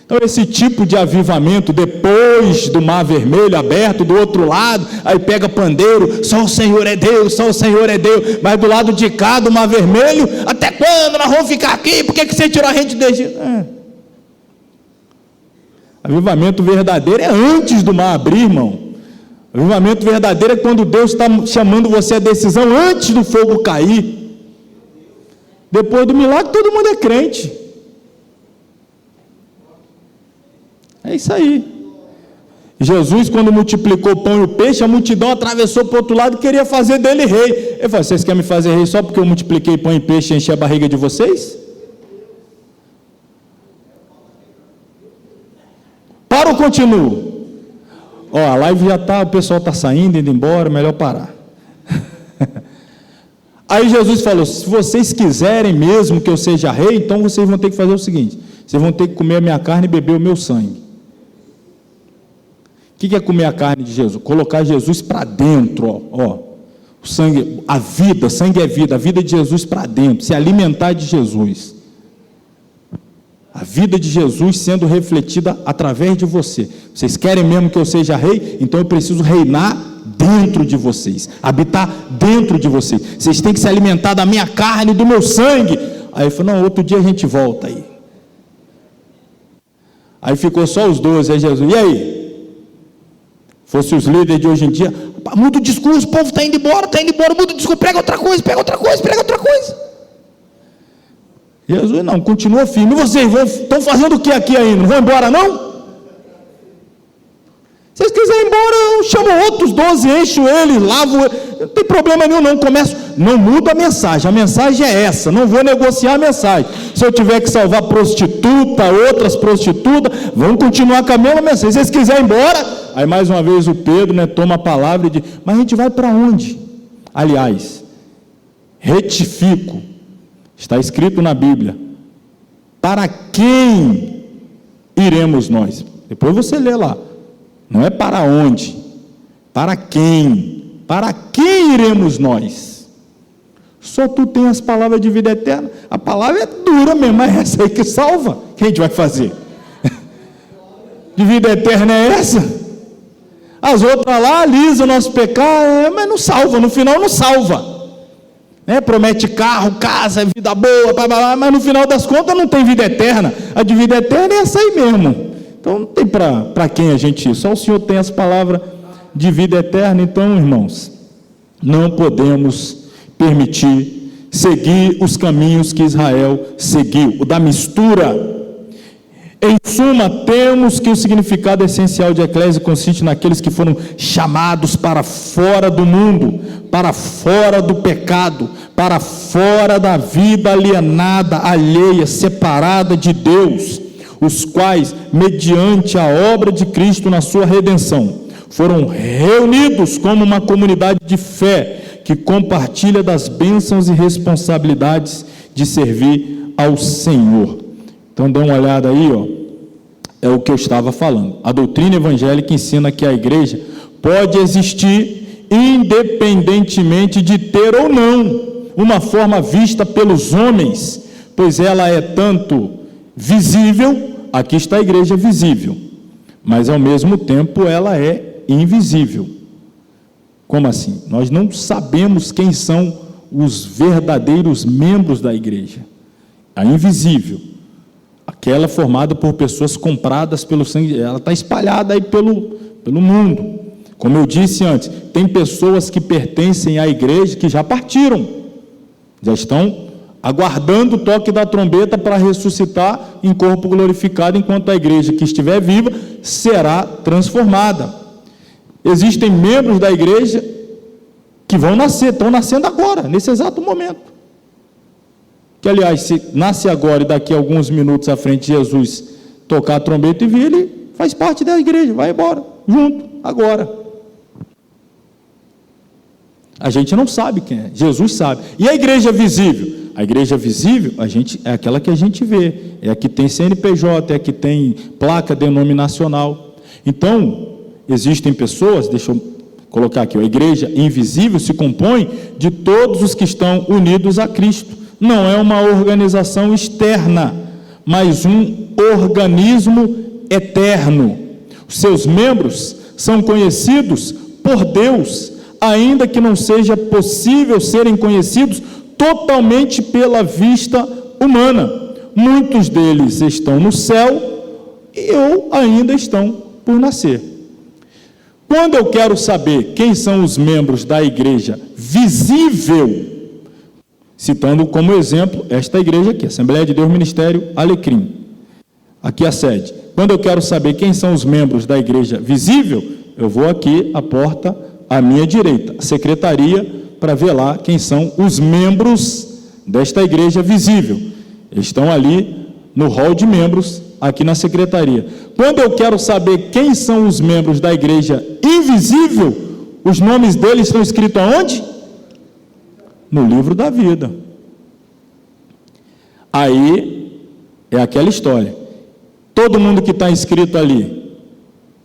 Então esse tipo de avivamento, depois do mar vermelho aberto, do outro lado, aí pega pandeiro, só o Senhor é Deus, só o Senhor é Deus, mas do lado de cá do mar vermelho, até quando nós vamos ficar aqui? Por que você tirou a gente desse? Avivamento verdadeiro é antes do mar abrir, irmão. Avivamento verdadeiro é quando Deus está chamando você a decisão antes do fogo cair. Depois do milagre, todo mundo é crente. É isso aí. Jesus, quando multiplicou o pão e o peixe, a multidão atravessou para o outro lado e queria fazer dele rei. Ele falou: vocês querem me fazer rei só porque eu multipliquei pão e peixe e enchi a barriga de vocês? Para ou continuo? Ó, a live já está, o pessoal está saindo, indo embora, melhor parar. Aí Jesus falou: se vocês quiserem mesmo que eu seja rei, então vocês vão ter que fazer o seguinte: vocês vão ter que comer a minha carne e beber o meu sangue. O que é comer a carne de Jesus? Colocar Jesus para dentro, ó. O sangue, a vida, sangue é vida, a vida de Jesus para dentro, se alimentar de Jesus. A vida de Jesus sendo refletida através de você. Vocês querem mesmo que eu seja rei? Então eu preciso reinar dentro de vocês, habitar dentro de vocês. Vocês têm que se alimentar da minha carne, do meu sangue. Aí ele falou: não, outro dia a gente volta aí. Aí ficou só os 12, aí Jesus: e aí? Fosse os líderes de hoje em dia: muda o discurso, o povo está indo embora, muda o discurso, prega outra coisa. Jesus: não, continua firme. E vocês estão fazendo o que aqui ainda? Não vão embora não? Se vocês quiserem ir embora, eu chamo outros 12, encho eles, lavo, não tem problema nenhum não, não muda a mensagem é essa, não vou negociar a mensagem. Se eu tiver que salvar prostituta, outras prostitutas, vamos continuar com a mesma mensagem. Se vocês quiserem ir embora, Aí mais uma vez o Pedro, toma a palavra e diz: mas a gente vai para onde? Aliás, retifico, está escrito na Bíblia: para quem iremos nós? Depois você lê lá, não é para onde, para quem? Para quem iremos nós? Só tu tem as palavras de vida eterna. A palavra é dura mesmo, mas é essa aí que salva. O que a gente vai fazer? De vida eterna é essa? As outras lá alisam o nosso pecado, mas não salva, no final não salva. Promete carro, casa, vida boa, blá, blá, blá, mas no final das contas não tem vida eterna. A de vida eterna é essa aí mesmo. Então não tem para quem a gente ir. Só o Senhor tem as palavras de vida eterna. Então, irmãos, não podemos permitir seguir os caminhos que Israel seguiu, o da mistura. Em suma, temos que o significado essencial de eclésia consiste naqueles que foram chamados para fora do mundo, para fora do pecado, para fora da vida alienada, alheia, separada de Deus, os quais, mediante a obra de Cristo na sua redenção, foram reunidos como uma comunidade de fé que compartilha das bênçãos e responsabilidades de servir ao Senhor. Então dá uma olhada aí, é o que eu estava falando. A doutrina evangélica ensina que a igreja pode existir independentemente de ter ou não uma forma vista pelos homens, pois ela é tanto visível, aqui está a igreja visível, mas ao mesmo tempo ela é invisível. Como assim? Nós não sabemos quem são os verdadeiros membros da igreja. A invisível, aquela formada por pessoas compradas pelo sangue, ela está espalhada aí pelo mundo. Como eu disse antes, tem pessoas que pertencem à igreja que já partiram, já estão aguardando o toque da trombeta para ressuscitar em corpo glorificado, enquanto a igreja que estiver viva será transformada. Existem membros da igreja que vão nascer, estão nascendo agora, nesse exato momento. Que, aliás, se nasce agora e daqui a alguns minutos à frente Jesus tocar a trombeta e vir, ele faz parte da igreja, vai embora, junto, agora. A gente não sabe quem é, Jesus sabe. E a igreja visível? A igreja visível, é aquela que a gente vê, é a que tem CNPJ, é a que tem placa denominacional. Então, existem pessoas, deixa eu colocar aqui, a igreja invisível se compõe de todos os que estão unidos a Cristo. Não é uma organização externa, mas um organismo eterno. Os seus membros são conhecidos por Deus, ainda que não seja possível serem conhecidos totalmente pela vista humana. Muitos deles estão no céu ou ainda estão por nascer. Quando eu quero saber quem são os membros da igreja visível, citando como exemplo esta igreja aqui, Assembleia de Deus Ministério Alecrim, aqui a sede. Quando eu quero saber quem são os membros da igreja visível, eu vou aqui à porta à minha direita, a secretaria, para ver lá quem são os membros desta igreja visível. Eles estão ali no hall de membros, aqui na secretaria. Quando eu quero saber quem são os membros da igreja invisível, os nomes deles estão escritos aonde? No livro da vida. Aí é aquela história. Todo mundo que está inscrito ali,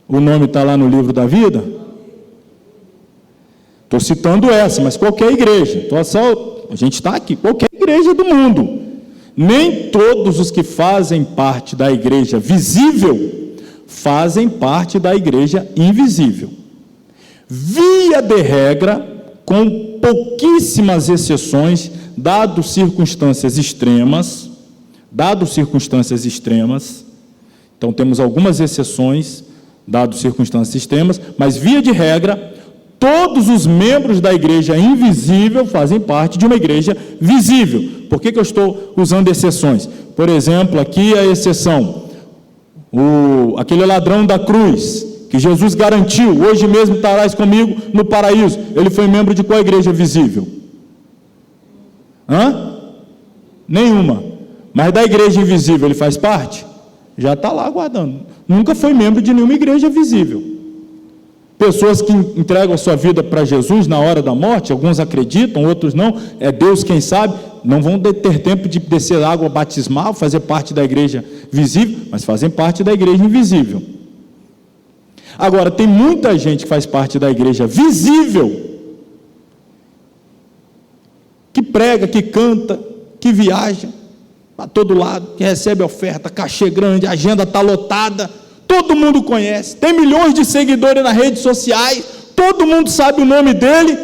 o nome está lá no livro da vida? Estou citando essa, mas qualquer igreja. A gente está aqui, qualquer igreja do mundo. Nem todos os que fazem parte da igreja visível fazem parte da igreja invisível. Via de regra, com pouquíssimas exceções, dado circunstâncias extremas, então temos algumas exceções, dado circunstâncias extremas, mas via de regra, todos os membros da igreja invisível fazem parte de uma igreja visível. Por que eu estou usando exceções? Por exemplo, aqui a exceção, aquele ladrão da cruz, que Jesus garantiu, hoje mesmo estarás comigo no paraíso. Ele foi membro de qual igreja visível? Nenhuma. Mas da igreja invisível ele faz parte? Já está lá aguardando. Nunca foi membro de nenhuma igreja visível. Pessoas que entregam a sua vida para Jesus na hora da morte, alguns acreditam, outros não, é Deus quem sabe, não vão ter tempo de descer água batismal, fazer parte da igreja visível, mas fazem parte da igreja invisível. Agora, tem muita gente que faz parte da igreja visível, que prega, que canta, que viaja para todo lado, que recebe oferta, cachê grande, a agenda está lotada, todo mundo conhece, tem milhões de seguidores nas redes sociais, todo mundo sabe o nome dele,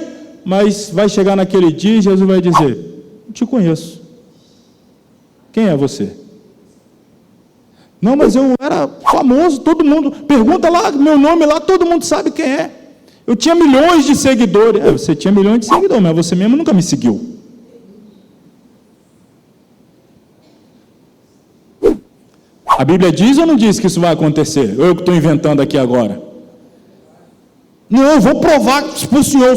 mas vai chegar naquele dia e Jesus vai dizer: não te conheço. Quem é você? Não, mas eu era famoso, todo mundo, pergunta lá, meu nome lá, todo mundo sabe quem é. Eu tinha milhões de seguidores. Você tinha milhões de seguidores, mas você mesmo nunca me seguiu. A Bíblia diz ou não diz que isso vai acontecer? Eu que estou inventando aqui agora. Não, eu vou provar para o Senhor,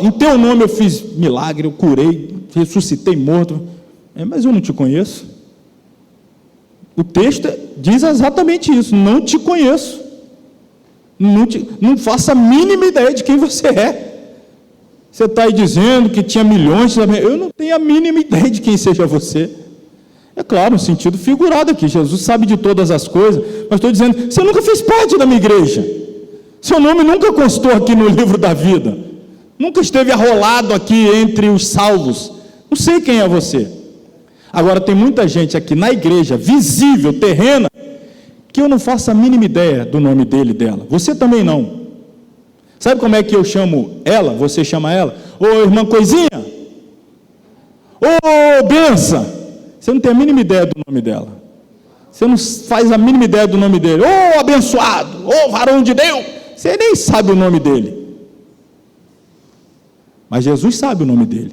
em teu nome eu fiz milagre, eu curei, ressuscitei morto, mas eu não te conheço. O texto diz exatamente isso: não te conheço, não faço a mínima ideia de quem você é. Você está aí dizendo que tinha milhões, eu não tenho a mínima ideia de quem seja você. É claro, no sentido figurado aqui, Jesus sabe de todas as coisas, mas estou dizendo, você nunca fez parte da minha igreja, seu nome nunca constou aqui no livro da vida, nunca esteve arrolado aqui entre os salvos, não sei quem é você. Agora, tem muita gente aqui na igreja, visível, terrena, que eu não faço a mínima ideia do nome dele e dela, você também não. Sabe como é que eu chamo ela, você chama ela? Ô irmã Coisinha, ô benção. Você não tem a mínima ideia do nome dela, você não faz a mínima ideia do nome dele. Ô abençoado, ô varão de Deus, você nem sabe o nome dele, mas Jesus sabe o nome dele,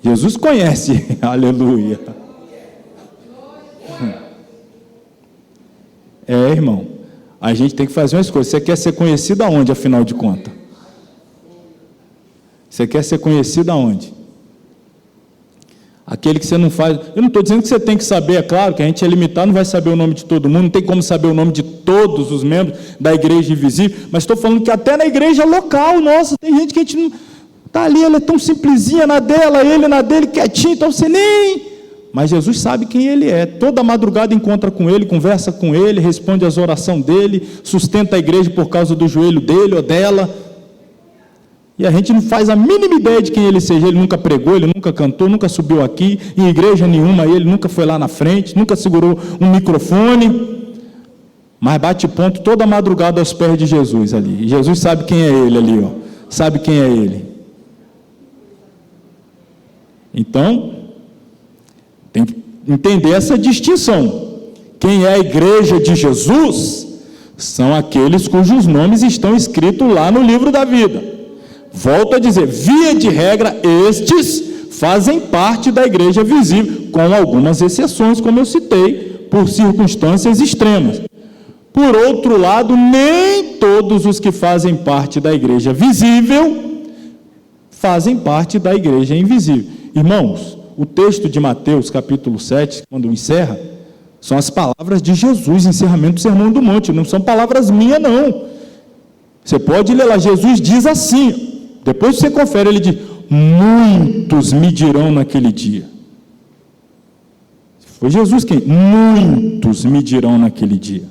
Jesus conhece, aleluia. Irmão, a gente tem que fazer uma escolha. Você quer ser conhecido aonde, afinal de contas? Você quer ser conhecido aonde? Aquele que você não faz. Eu não estou dizendo que você tem que saber, é claro que a gente é limitado, não vai saber o nome de todo mundo, não tem como saber o nome de todos os membros da igreja invisível, mas estou falando que até na igreja local, nossa, tem gente que a gente não está ali, ela é tão simplesinha na dela, ele na dele, quietinho, então você nem. Mas Jesus sabe quem ele é, toda madrugada encontra com ele, conversa com ele, responde às orações dele, sustenta a igreja por causa do joelho dele ou dela. E a gente não faz a mínima ideia de quem ele seja. Ele nunca pregou, ele nunca cantou, nunca subiu aqui em igreja nenhuma, ele nunca foi lá na frente, nunca segurou um microfone, mas bate ponto toda madrugada aos pés de Jesus ali, e Jesus sabe quem é ele ali, sabe quem é ele. Então tem que entender essa distinção. Quem é a igreja de Jesus são aqueles cujos nomes estão escritos lá no livro da vida. Volto a dizer, via de regra, estes fazem parte da igreja visível, com algumas exceções, como eu citei, por circunstâncias extremas. Por outro lado, nem todos os que fazem parte da igreja visível fazem parte da igreja invisível. Irmãos, o texto de Mateus, capítulo 7, quando encerra, são as palavras de Jesus, encerramento do Sermão do Monte, não são palavras minhas, não. Você pode ler lá, Jesus diz assim. Depois você confere, ele diz: muitos me dirão naquele dia. Foi Jesus quem? Muitos me dirão naquele dia.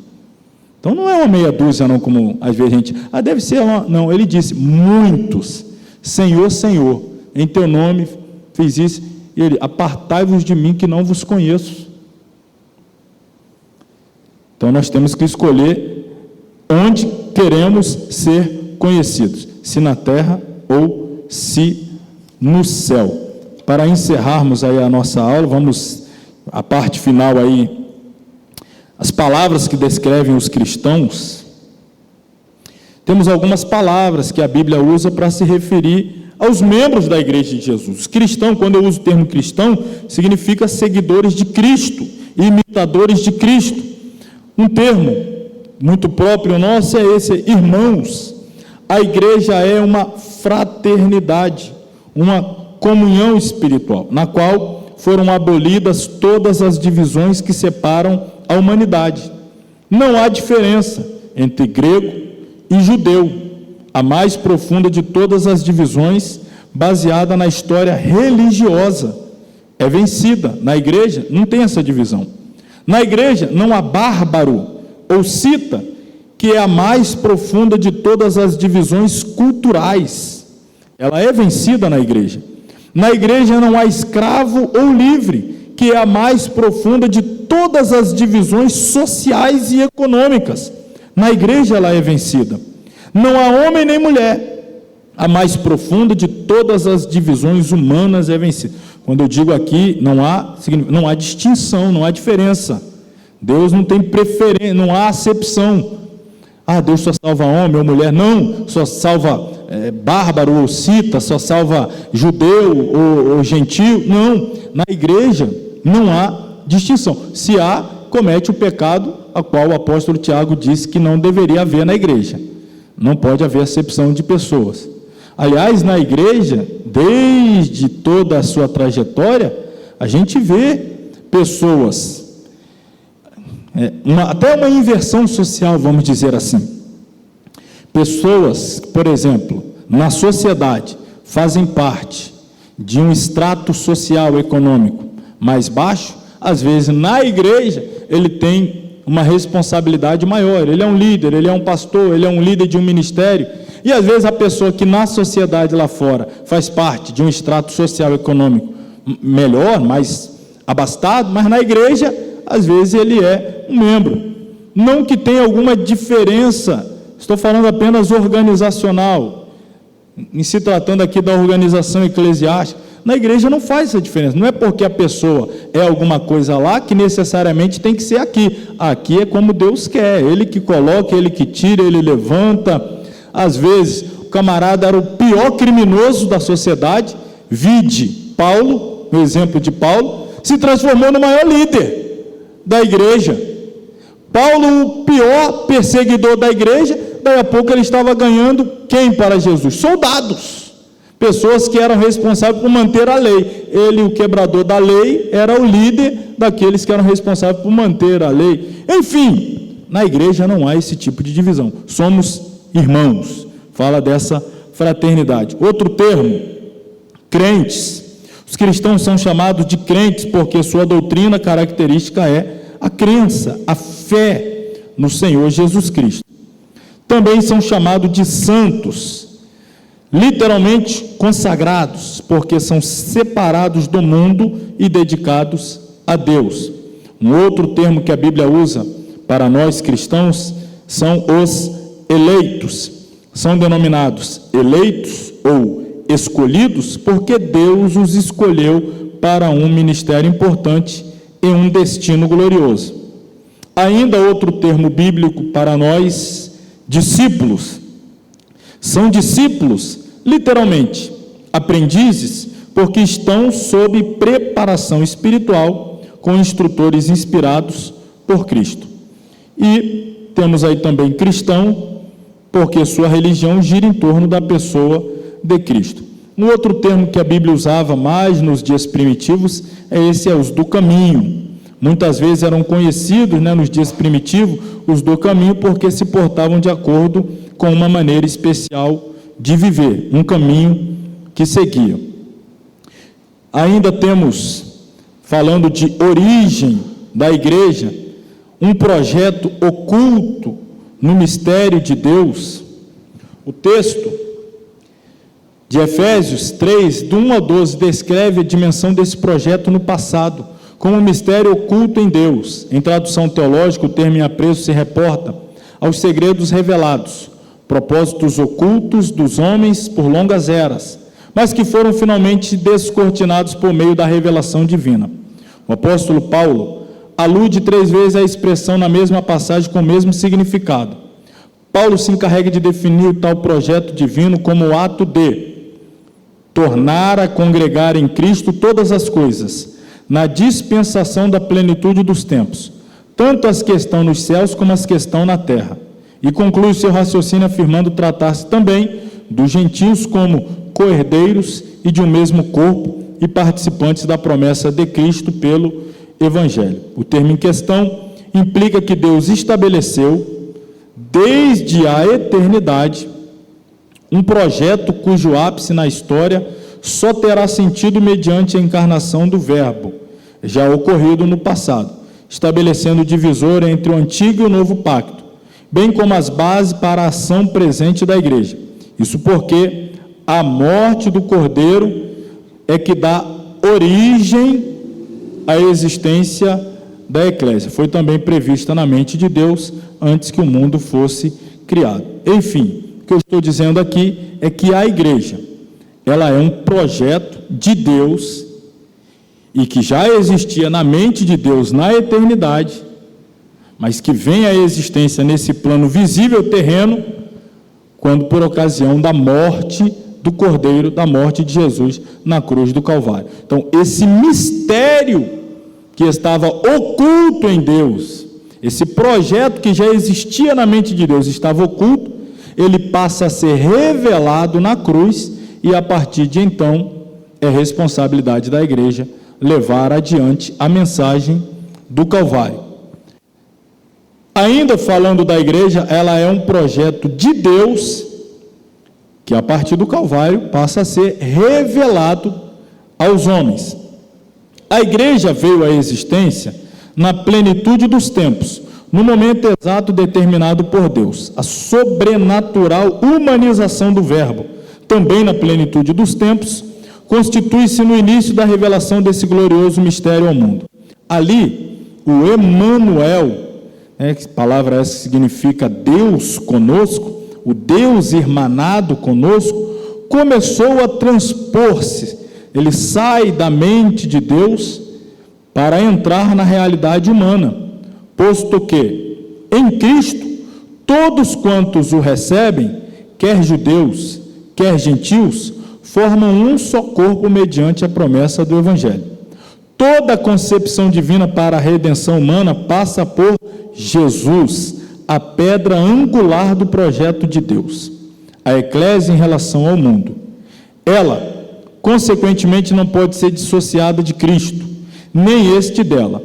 Então não é uma meia dúzia, não, como às vezes a gente, deve ser uma, não, ele disse: muitos, Senhor, Senhor, em teu nome fiz isso, e ele: apartai-vos de mim que não vos conheço. Então nós temos que escolher onde queremos ser conhecidos, se na terra ou se no céu. Para encerrarmos aí a nossa aula, vamos à parte final aí, as palavras que descrevem os cristãos. Temos algumas palavras que a Bíblia usa para se referir aos membros da igreja de Jesus. Cristão, quando eu uso o termo cristão, significa seguidores de Cristo, imitadores de Cristo. Um termo muito próprio nosso é esse, irmãos. A igreja é uma fraternidade, uma comunhão espiritual, na qual foram abolidas todas as divisões que separam a humanidade. Não há diferença entre grego e judeu, a mais profunda de todas as divisões, baseada na história religiosa. É vencida. Na igreja não tem essa divisão. Na igreja não há bárbaro ou cita, que é a mais profunda de todas as divisões culturais. Ela é vencida na igreja. Na igreja não há escravo ou livre, que é a mais profunda de todas as divisões sociais e econômicas. Na igreja ela é vencida. Não há homem nem mulher, a mais profunda de todas as divisões humanas é vencida. Quando eu digo aqui, não há distinção, não há diferença. Deus não tem preferência, não há acepção. Deus só salva homem ou mulher. Não, só salva bárbaro ou cita, só salva judeu ou gentil. Não, na igreja não há distinção. Se há, comete o pecado a qual o apóstolo Tiago disse que não deveria haver na igreja. Não pode haver acepção de pessoas. Aliás, na igreja, desde toda a sua trajetória, a gente vê pessoas, até uma inversão social, vamos dizer assim. Pessoas, por exemplo, na sociedade, fazem parte de um extrato social econômico mais baixo, às vezes na igreja ele tem uma responsabilidade maior, ele é um líder, ele é um pastor, ele é um líder de um ministério, e às vezes a pessoa que na sociedade lá fora faz parte de um extrato social econômico melhor, mais abastado, mas na igreja, às vezes ele é um membro. Não que tenha alguma diferença, estou falando apenas organizacional, em se tratando aqui da organização eclesiástica. Na igreja não faz essa diferença, não é porque a pessoa é alguma coisa lá que necessariamente tem que ser aqui. Aqui é como Deus quer, Ele que coloca, Ele que tira, Ele levanta. Às vezes o camarada era o pior criminoso da sociedade, vide Paulo, o exemplo de Paulo, se transformou no maior líder da igreja. Paulo, o pior perseguidor da igreja, daí a pouco ele estava ganhando quem para Jesus? Soldados. Pessoas que eram responsáveis por manter a lei. Ele, o quebrador da lei, era o líder daqueles que eram responsáveis por manter a lei. Enfim, na igreja não há esse tipo de divisão. Somos irmãos. Fala dessa fraternidade. Outro termo, crentes. Os cristãos são chamados de crentes porque sua doutrina característica é a crença, a fé no Senhor Jesus Cristo. Também são chamados de santos, literalmente consagrados, porque são separados do mundo e dedicados a Deus. Um outro termo que a Bíblia usa para nós cristãos são os eleitos. São denominados eleitos ou escolhidos porque Deus os escolheu para um ministério importante e um destino glorioso. Ainda outro termo bíblico para nós, discípulos. São discípulos, literalmente, aprendizes, porque estão sob preparação espiritual com instrutores inspirados por Cristo. E temos aí também cristão, porque sua religião gira em torno da pessoa de Cristo. Um outro termo que a Bíblia usava mais nos dias primitivos é os do caminho. Muitas vezes eram conhecidos, nos dias primitivos, os do caminho, porque se portavam de acordo com uma maneira especial de viver, um caminho que seguiam. Ainda temos, falando de origem da igreja, um projeto oculto no mistério de Deus. O texto de Efésios 3, do 1 ao 12, descreve a dimensão desse projeto no passado, como um mistério oculto em Deus. Em tradução teológica, o termo em apreço se reporta aos segredos revelados, propósitos ocultos dos homens por longas eras, mas que foram finalmente descortinados por meio da revelação divina. O apóstolo Paulo alude 3 vezes à expressão na mesma passagem com o mesmo significado. Paulo se encarrega de definir o tal projeto divino como o ato de tornar a congregar em Cristo todas as coisas, na dispensação da plenitude dos tempos, tanto as que estão nos céus como as que estão na terra. E conclui o seu raciocínio afirmando tratar-se também dos gentios como co-herdeiros e de um mesmo corpo e participantes da promessa de Cristo pelo Evangelho. O termo em questão implica que Deus estabeleceu desde a eternidade, um projeto cujo ápice na história só terá sentido mediante a encarnação do Verbo, já ocorrido no passado, estabelecendo o divisor entre o antigo e o novo pacto, bem como as bases para a ação presente da igreja. Isso porque a morte do Cordeiro é que dá origem à existência da eclésia. Foi também prevista na mente de Deus antes que o mundo fosse criado. Enfim, o que eu estou dizendo aqui é que a igreja, ela é um projeto de Deus e que já existia na mente de Deus na eternidade, mas que vem à existência nesse plano visível terreno, quando por ocasião da morte do Cordeiro, da morte de Jesus na cruz do Calvário. Então, esse mistério que estava oculto em Deus, esse projeto que já existia na mente de Deus, estava oculto, ele passa a ser revelado na cruz, e a partir de então, é responsabilidade da igreja levar adiante a mensagem do Calvário. Ainda falando da igreja, ela é um projeto de Deus, que a partir do Calvário passa a ser revelado aos homens. A igreja veio à existência na plenitude dos tempos, no momento exato determinado por Deus. A sobrenatural humanização do Verbo, também na plenitude dos tempos, constitui-se no início da revelação desse glorioso mistério ao mundo. Ali, o Emanuel, palavra essa que significa Deus conosco, o Deus irmanado conosco, começou a transpor-se. Ele sai da mente de Deus para entrar na realidade humana, posto que, em Cristo, todos quantos o recebem, quer judeus, quer gentios, formam um só corpo mediante a promessa do Evangelho. Toda a concepção divina para a redenção humana passa por Jesus, a pedra angular do projeto de Deus. A eclésia em relação ao mundo. Ela, consequentemente, não pode ser dissociada de Cristo, nem este dela.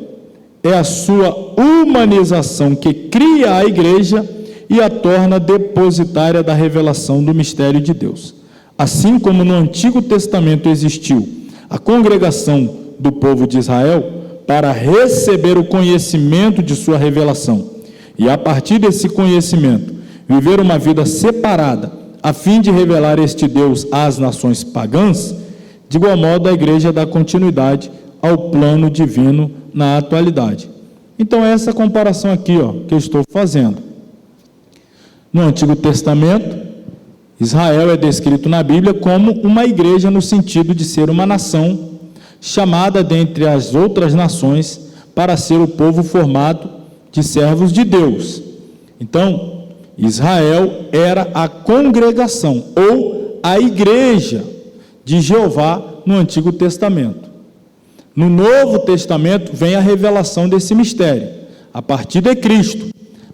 É a sua humanização que cria a igreja e a torna depositária da revelação do mistério de Deus. Assim como no Antigo Testamento existiu a congregação do povo de Israel para receber o conhecimento de sua revelação, e a partir desse conhecimento, viver uma vida separada, a fim de revelar este Deus às nações pagãs, de igual modo a igreja dá continuidade ao plano divino na atualidade. Então, essa comparação aqui, que eu estou fazendo. No Antigo Testamento, Israel é descrito na Bíblia como uma igreja no sentido de ser uma nação, chamada dentre as outras nações para ser o povo formado de servos de Deus. Então, Israel era a congregação, ou a igreja de Jeová no Antigo Testamento. No Novo Testamento vem a revelação desse mistério. A partir de Cristo,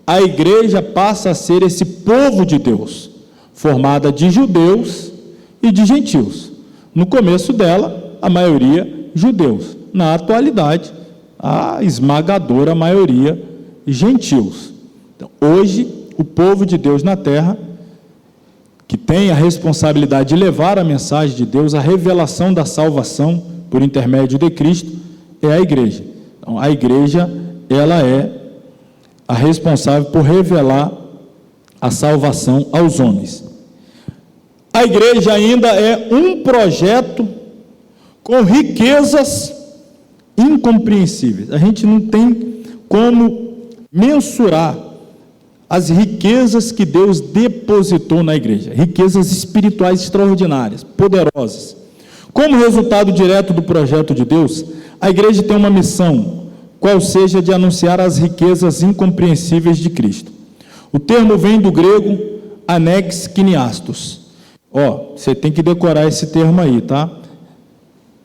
a igreja passa a ser esse povo de Deus, formada de judeus e de gentios. No começo dela, a maioria judeus. Na atualidade, a esmagadora maioria gentios. Então, hoje, o povo de Deus na terra, que tem a responsabilidade de levar a mensagem de Deus, a revelação da salvação por intermédio de Cristo, é a igreja. Então, a igreja, ela é a responsável por revelar a salvação aos homens. A igreja ainda é um projeto com riquezas incompreensíveis. A gente não tem como mensurar as riquezas que Deus depositou na igreja, riquezas espirituais extraordinárias, poderosas. Como resultado direto do projeto de Deus, a igreja tem uma missão, qual seja de anunciar as riquezas incompreensíveis de Cristo. O termo vem do grego anexkiniastos. Você tem que decorar esse termo aí, tá?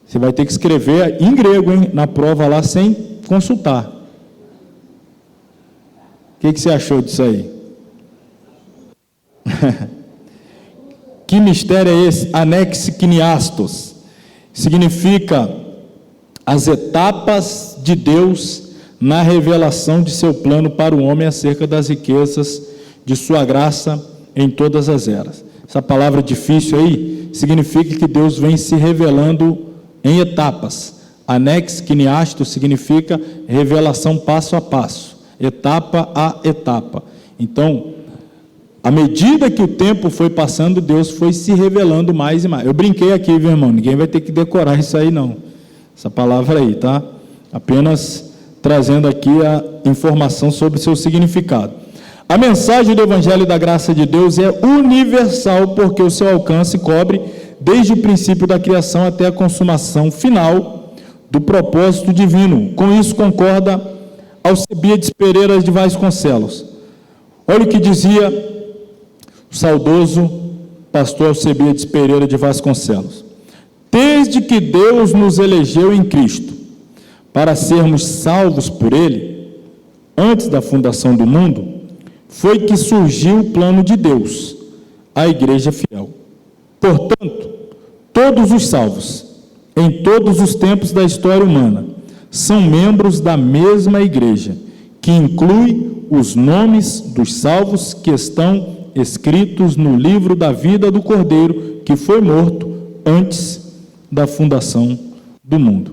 Você vai ter que escrever em grego, na prova lá, sem consultar. O que você achou disso aí? Que mistério é esse? Anexkiniastos. Significa as etapas de Deus na revelação de seu plano para o homem acerca das riquezas de sua graça em todas as eras. Essa palavra difícil aí significa que Deus vem se revelando em etapas. Anex kiniasto significa revelação passo a passo, etapa a etapa. Então, à medida que o tempo foi passando, Deus foi se revelando mais e mais. Eu brinquei aqui, viu, irmão? Ninguém vai ter que decorar isso aí, não. Essa palavra aí, tá? Apenas trazendo aqui a informação sobre o seu significado. A mensagem do Evangelho da Graça de Deus é universal, porque o seu alcance cobre desde o princípio da criação até a consumação final do propósito divino. Com isso concorda Alcebiades Pereira de Vasconcelos. Olha o que dizia o saudoso pastor Alcebiades Pereira de Vasconcelos: desde que Deus nos elegeu em Cristo para sermos salvos por Ele, antes da fundação do mundo, foi que surgiu o plano de Deus, a Igreja fiel. Portanto, todos os salvos, em todos os tempos da história humana, são membros da mesma Igreja, que inclui os nomes dos salvos que estão escritos no livro da vida do Cordeiro, que foi morto antes da fundação do mundo.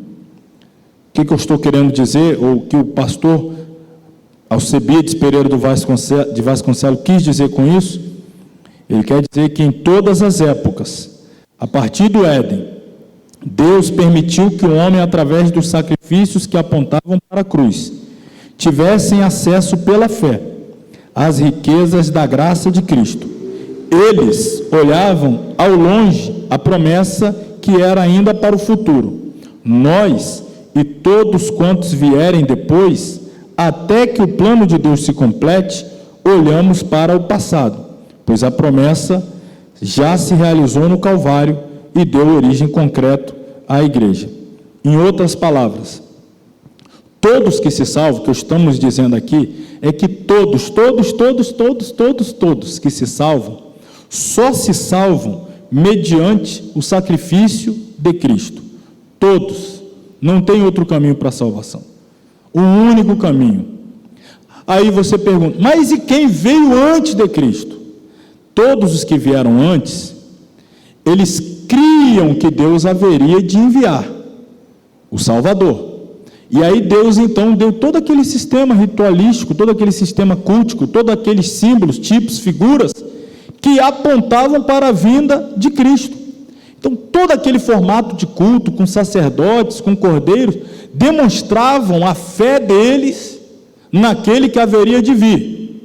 O que eu estou querendo dizer, ou que o pastor Alcebiades Pereira de Vasconcelos quis dizer com isso? Ele quer dizer que em todas as épocas, a partir do Éden, Deus permitiu que o homem, através dos sacrifícios que apontavam para a cruz, tivessem acesso pela fé às riquezas da graça de Cristo. Eles olhavam ao longe a promessa que era ainda para o futuro. Nós e todos quantos vierem depois, até que o plano de Deus se complete, olhamos para o passado, pois a promessa já se realizou no Calvário e deu origem concreta à igreja. Em outras palavras, todos que se salvam, que estamos dizendo aqui, é que todos que se salvam, só se salvam mediante o sacrifício de Cristo. Todos. Não tem outro caminho para a salvação. O único caminho. Aí você pergunta, mas e quem veio antes de Cristo? Todos os que vieram antes, eles criam que Deus haveria de enviar o Salvador. E aí Deus então deu todo aquele sistema ritualístico, todo aquele sistema cultico, todos aqueles símbolos, tipos, figuras, que apontavam para a vinda de Cristo. Então todo aquele formato de culto, com sacerdotes, com cordeiros, demonstravam a fé deles naquele que haveria de vir.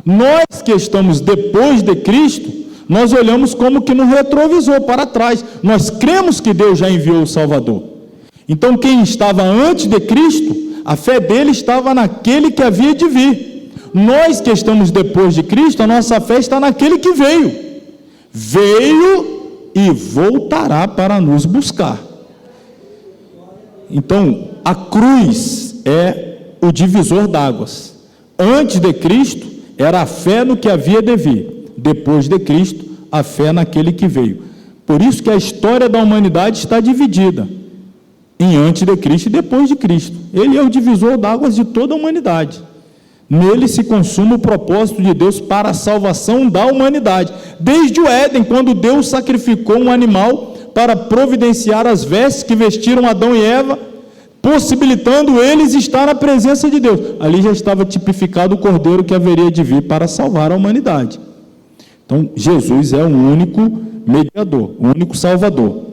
Nós que estamos depois de Cristo, nós olhamos como que no retrovisor, para trás. Nós cremos que Deus já enviou o Salvador. Então quem estava antes de Cristo, a fé dele estava naquele que havia de vir. Nós que estamos depois de Cristo, a nossa fé está naquele que veio. Veio e voltará para nos buscar. Então, a cruz é o divisor d'águas. Antes de Cristo, era a fé no que havia de vir. Depois de Cristo, a fé naquele que veio. Por isso que a história da humanidade está dividida em antes de Cristo e depois de Cristo. Ele é o divisor d'águas de toda a humanidade. Nele se consuma o propósito de Deus para a salvação da humanidade. Desde o Éden, quando Deus sacrificou um animal para providenciar as vestes que vestiram Adão e Eva, possibilitando eles estar na presença de Deus. Ali já estava tipificado o Cordeiro que haveria de vir para salvar a humanidade. Então, Jesus é o único mediador, o único salvador.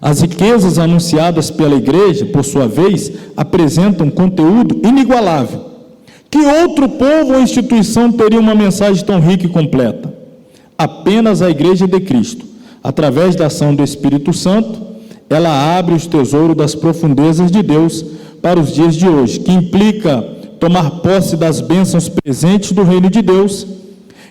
As riquezas anunciadas pela igreja, por sua vez, apresentam conteúdo inigualável. Que outro povo ou instituição teria uma mensagem tão rica e completa? Apenas a Igreja de Cristo. Através da ação do Espírito Santo, ela abre os tesouros das profundezas de Deus para os dias de hoje, que implica tomar posse das bênçãos presentes do reino de Deus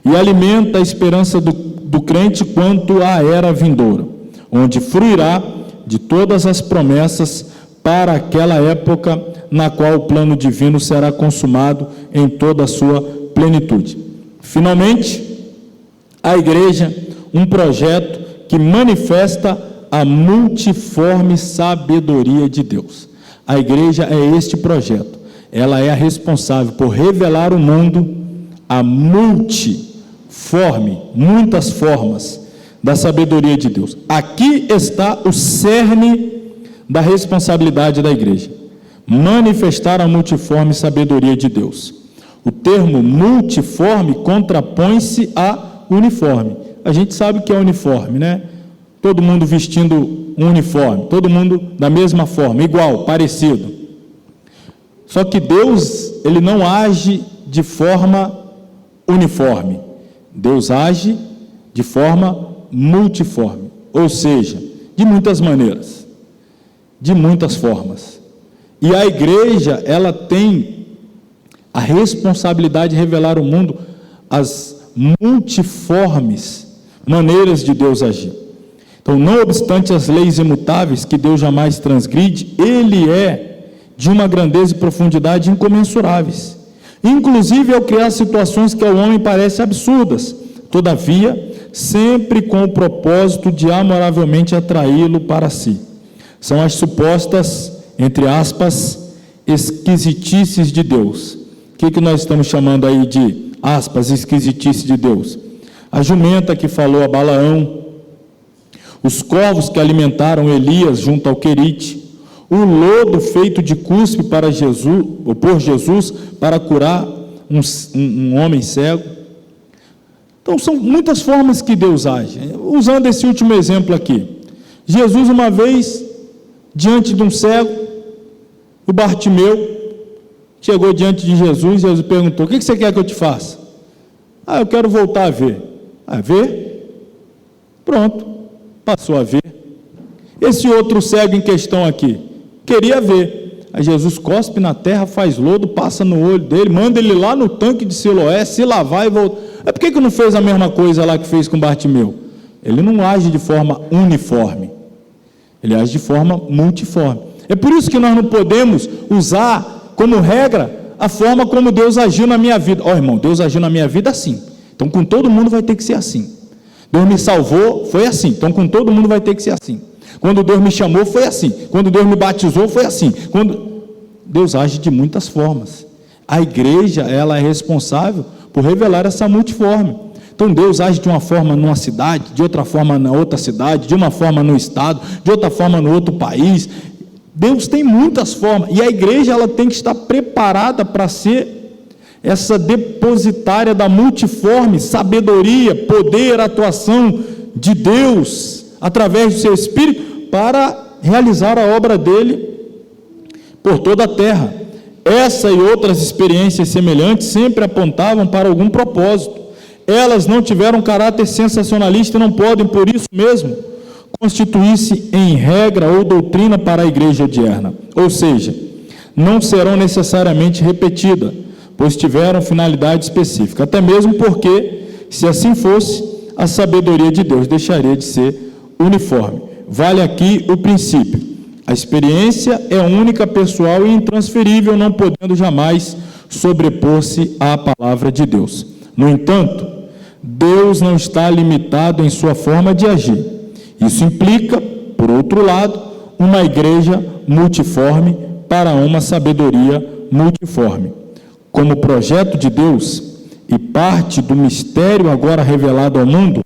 e alimenta a esperança do crente quanto à era vindoura, onde fruirá de todas as promessas para aquela época na qual o plano divino será consumado em toda a sua plenitude. Finalmente, a igreja, um projeto que manifesta a multiforme sabedoria de Deus. A igreja é este projeto. Ela é a responsável por revelar ao mundo a multiforme, muitas formas da sabedoria de Deus. Aqui está o cerne da responsabilidade da igreja: manifestar a multiforme sabedoria de Deus. O termo multiforme contrapõe-se a uniforme. A gente sabe que é uniforme, né? Todo mundo vestindo um uniforme, todo mundo da mesma forma, igual, parecido. Só que Deus, ele não age de forma uniforme. Deus age de forma multiforme, ou seja, de muitas maneiras, de muitas formas. E a igreja, ela tem a responsabilidade de revelar ao mundo as multiformes maneiras de Deus agir. Então, não obstante as leis imutáveis que Deus jamais transgride, Ele é de uma grandeza e profundidade incomensuráveis, inclusive ao criar situações que ao homem parecem absurdas, todavia, sempre com o propósito de amoravelmente atraí-lo para si. São as supostas, entre aspas, esquisitices de Deus. O que nós estamos chamando aí de, aspas, esquisitice de Deus? A jumenta que falou a Balaão, os corvos que alimentaram Elias junto ao Querite, o lodo feito de cuspe para Jesus, ou por Jesus, para curar um homem cego. Então, são muitas formas que Deus age. Usando esse último exemplo aqui, Jesus, uma vez, diante de um cego, o Bartimeu chegou diante de Jesus, e Jesus perguntou: o que você quer que eu te faça? Eu quero voltar a ver. Ver? Pronto, passou a ver. Esse outro cego em questão aqui, queria ver. Aí Jesus cospe na terra, faz lodo, passa no olho dele, manda ele lá no tanque de Siloé, se lavar e voltar. Por que não fez a mesma coisa lá que fez com Bartimeu? Ele não age de forma uniforme, ele age de forma multiforme. É por isso que nós não podemos usar como regra a forma como Deus agiu na minha vida. Irmão, Deus agiu na minha vida assim, então com todo mundo vai ter que ser assim. Deus me salvou, foi assim, então com todo mundo vai ter que ser assim. Quando Deus me chamou, foi assim. Quando Deus me batizou, foi assim. Deus age de muitas formas. A igreja, ela é responsável por revelar essa multiforme. Então Deus age de uma forma numa cidade, de outra forma na outra cidade, de uma forma no estado, de outra forma no outro país. Deus tem muitas formas, e a igreja, ela tem que estar preparada para ser essa depositária da multiforme sabedoria, poder, atuação de Deus através do seu Espírito para realizar a obra dele por toda a terra. Essa e outras experiências semelhantes sempre apontavam para algum propósito. Elas não tiveram caráter sensacionalista e não podem, por isso mesmo, constituir-se em regra ou doutrina para a igreja odierna. Ou seja, não serão necessariamente repetidas, pois tiveram finalidade específica. Até mesmo porque, se assim fosse, a sabedoria de Deus deixaria de ser uniforme. Vale aqui o princípio: a experiência é única, pessoal e intransferível, não podendo jamais sobrepor-se à palavra de Deus. No entanto, Deus não está limitado em sua forma de agir. Isso implica, por outro lado, uma igreja multiforme para uma sabedoria multiforme. Como projeto de Deus e parte do mistério agora revelado ao mundo,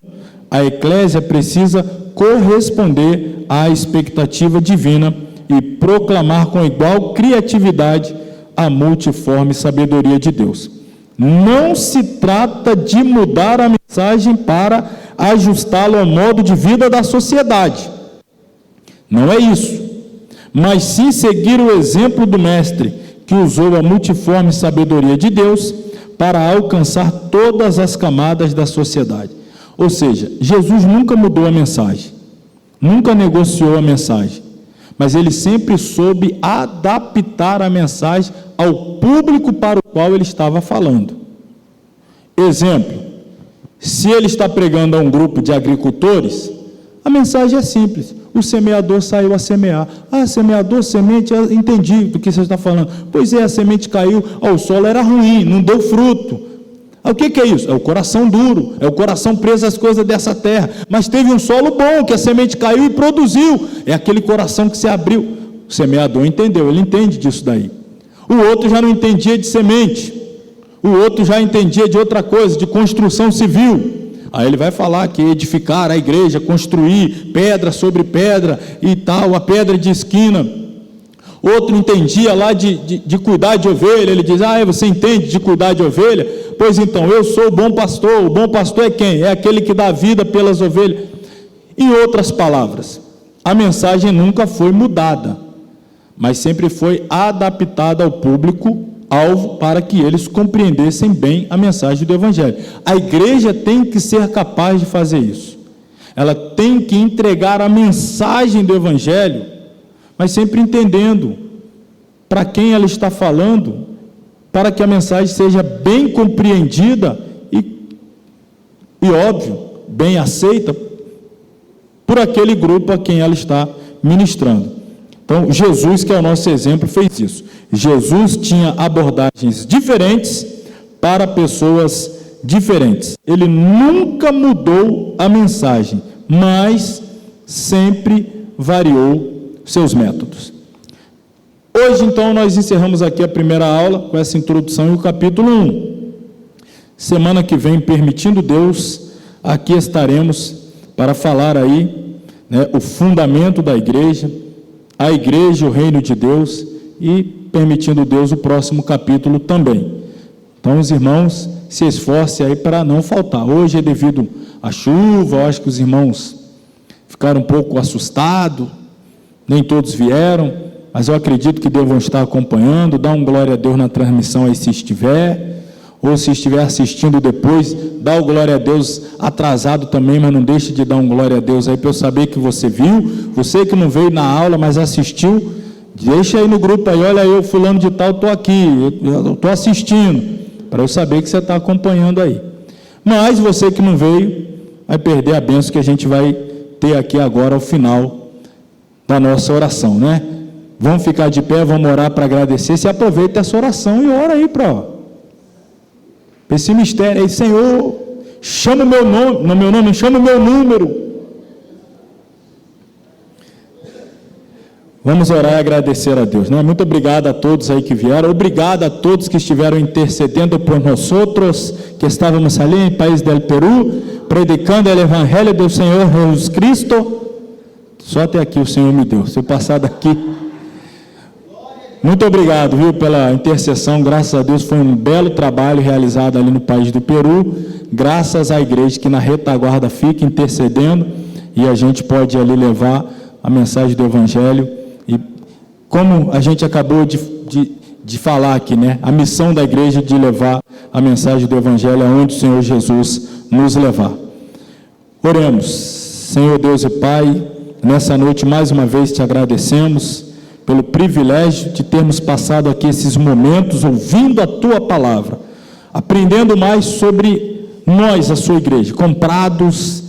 a eclésia precisa corresponder à expectativa divina e proclamar com igual criatividade a multiforme sabedoria de Deus. Não se trata de mudar a mensagem para ajustá-la ao modo de vida da sociedade. Não é isso. Mas sim seguir o exemplo do Mestre, que usou a multiforme sabedoria de Deus para alcançar todas as camadas da sociedade. Ou seja, Jesus nunca mudou a mensagem, nunca negociou a mensagem, mas ele sempre soube adaptar a mensagem ao público para o qual ele estava falando. Exemplo, se ele está pregando a um grupo de agricultores, a mensagem é simples: o semeador saiu a semear. Semeador, semente, entendi do que você está falando. Pois é, a semente caiu, o solo era ruim, não deu fruto. O que é isso? É o coração duro, é o coração preso às coisas dessa terra. Mas teve um solo bom, que a semente caiu e produziu. É aquele coração que se abriu. O semeador entendeu, ele entende disso daí. O outro já não entendia de semente. O outro já entendia de outra coisa, de construção civil. Aí ele vai falar que edificar a igreja, construir pedra sobre pedra e tal, a pedra de esquina. Outro entendia lá de cuidar de ovelha. Ele diz: você entende de cuidar de ovelha? Pois então, eu sou o bom pastor. O bom pastor é quem? É aquele que dá a vida pelas ovelhas. Em outras palavras, a mensagem nunca foi mudada, mas sempre foi adaptada ao público-alvo para que eles compreendessem bem a mensagem do Evangelho. A igreja tem que ser capaz de fazer isso. Ela tem que entregar a mensagem do Evangelho, mas sempre entendendo para quem ela está falando, para que a mensagem seja bem compreendida e óbvio, bem aceita por aquele grupo a quem ela está ministrando. Então, Jesus, que é o nosso exemplo, fez isso. Jesus tinha abordagens diferentes para pessoas diferentes. Ele nunca mudou a mensagem, mas sempre variou seus métodos. Hoje, então, nós encerramos aqui a primeira aula com essa introdução e o capítulo 1. Semana que vem, permitindo Deus, aqui estaremos para falar aí, o fundamento da igreja, a igreja, o reino de Deus, e, permitindo Deus, o próximo capítulo também. Então, os irmãos se esforcem aí para não faltar. Hoje é devido à chuva, eu acho que os irmãos ficaram um pouco assustados, nem todos vieram, mas eu acredito que devam estar acompanhando. Dá um glória a Deus na transmissão aí se estiver, ou se estiver assistindo depois, dá o glória a Deus atrasado também, mas não deixe de dar um glória a Deus aí para eu saber que você viu. Você que não veio na aula, mas assistiu, deixa aí no grupo aí: olha, eu fulano de tal, estou aqui, eu estou assistindo, para eu saber que você está acompanhando aí. Mas você que não veio, vai perder a bênção que a gente vai ter aqui agora ao final da nossa oração, né? Vamos ficar de pé, vamos orar para agradecer. Se aproveita essa oração e ora aí para esse mistério aí: Senhor, chama o meu nome, não meu nome, chama o meu número. Vamos orar e agradecer a Deus, né? Muito obrigado a todos aí que vieram, obrigado a todos que estiveram intercedendo por nós outros, que estávamos ali em país del Peru, predicando o Evangelho do Senhor Jesus Cristo. Só até aqui o Senhor me deu, se eu passar daqui. Muito obrigado, viu, pela intercessão. Graças a Deus foi um belo trabalho realizado ali no país do Peru, graças à igreja que na retaguarda fica intercedendo, e a gente pode ali levar a mensagem do Evangelho. E como a gente acabou de falar aqui, né, a missão da igreja de levar a mensagem do Evangelho aonde o Senhor Jesus nos levar. Oremos. Senhor Deus e Pai, nessa noite mais uma vez te agradecemos pelo privilégio de termos passado aqui esses momentos ouvindo a Tua Palavra, aprendendo mais sobre nós, a Sua igreja, comprados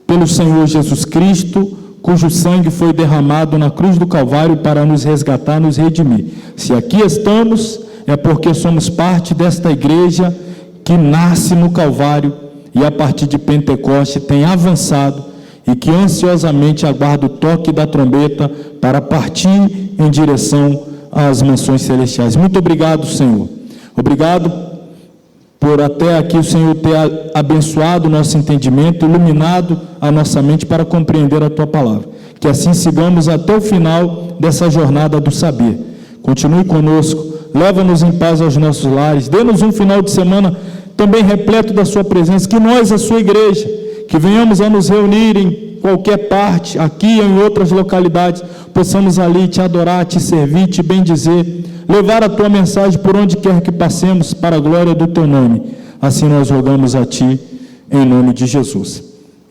pelo Senhor Jesus Cristo, cujo sangue foi derramado na cruz do Calvário para nos resgatar, nos redimir. Se aqui estamos, é porque somos parte desta igreja que nasce no Calvário e a partir de Pentecoste tem avançado e que ansiosamente aguarda o toque da trombeta para partir em direção às mansões celestiais. Muito obrigado, Senhor. Obrigado por até aqui o Senhor ter abençoado o nosso entendimento, iluminado a nossa mente para compreender a Tua Palavra. Que assim sigamos até o final dessa jornada do saber. Continue conosco, leva-nos em paz aos nossos lares, dê-nos um final de semana também repleto da Sua presença, que nós, a Sua igreja, que venhamos a nos reunir em qualquer parte, aqui ou em outras localidades, possamos ali Te adorar, Te servir, Te bendizer, levar a Tua mensagem por onde quer que passemos, para a glória do Teu nome. Assim nós rogamos a Ti, em nome de Jesus.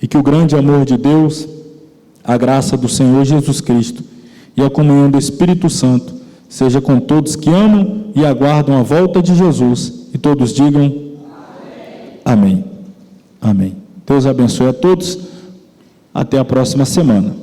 E que o grande amor de Deus, a graça do Senhor Jesus Cristo e a comunhão do Espírito Santo seja com todos que amam e aguardam a volta de Jesus. E todos digam amém. Amém. Deus abençoe a todos. Até a próxima semana.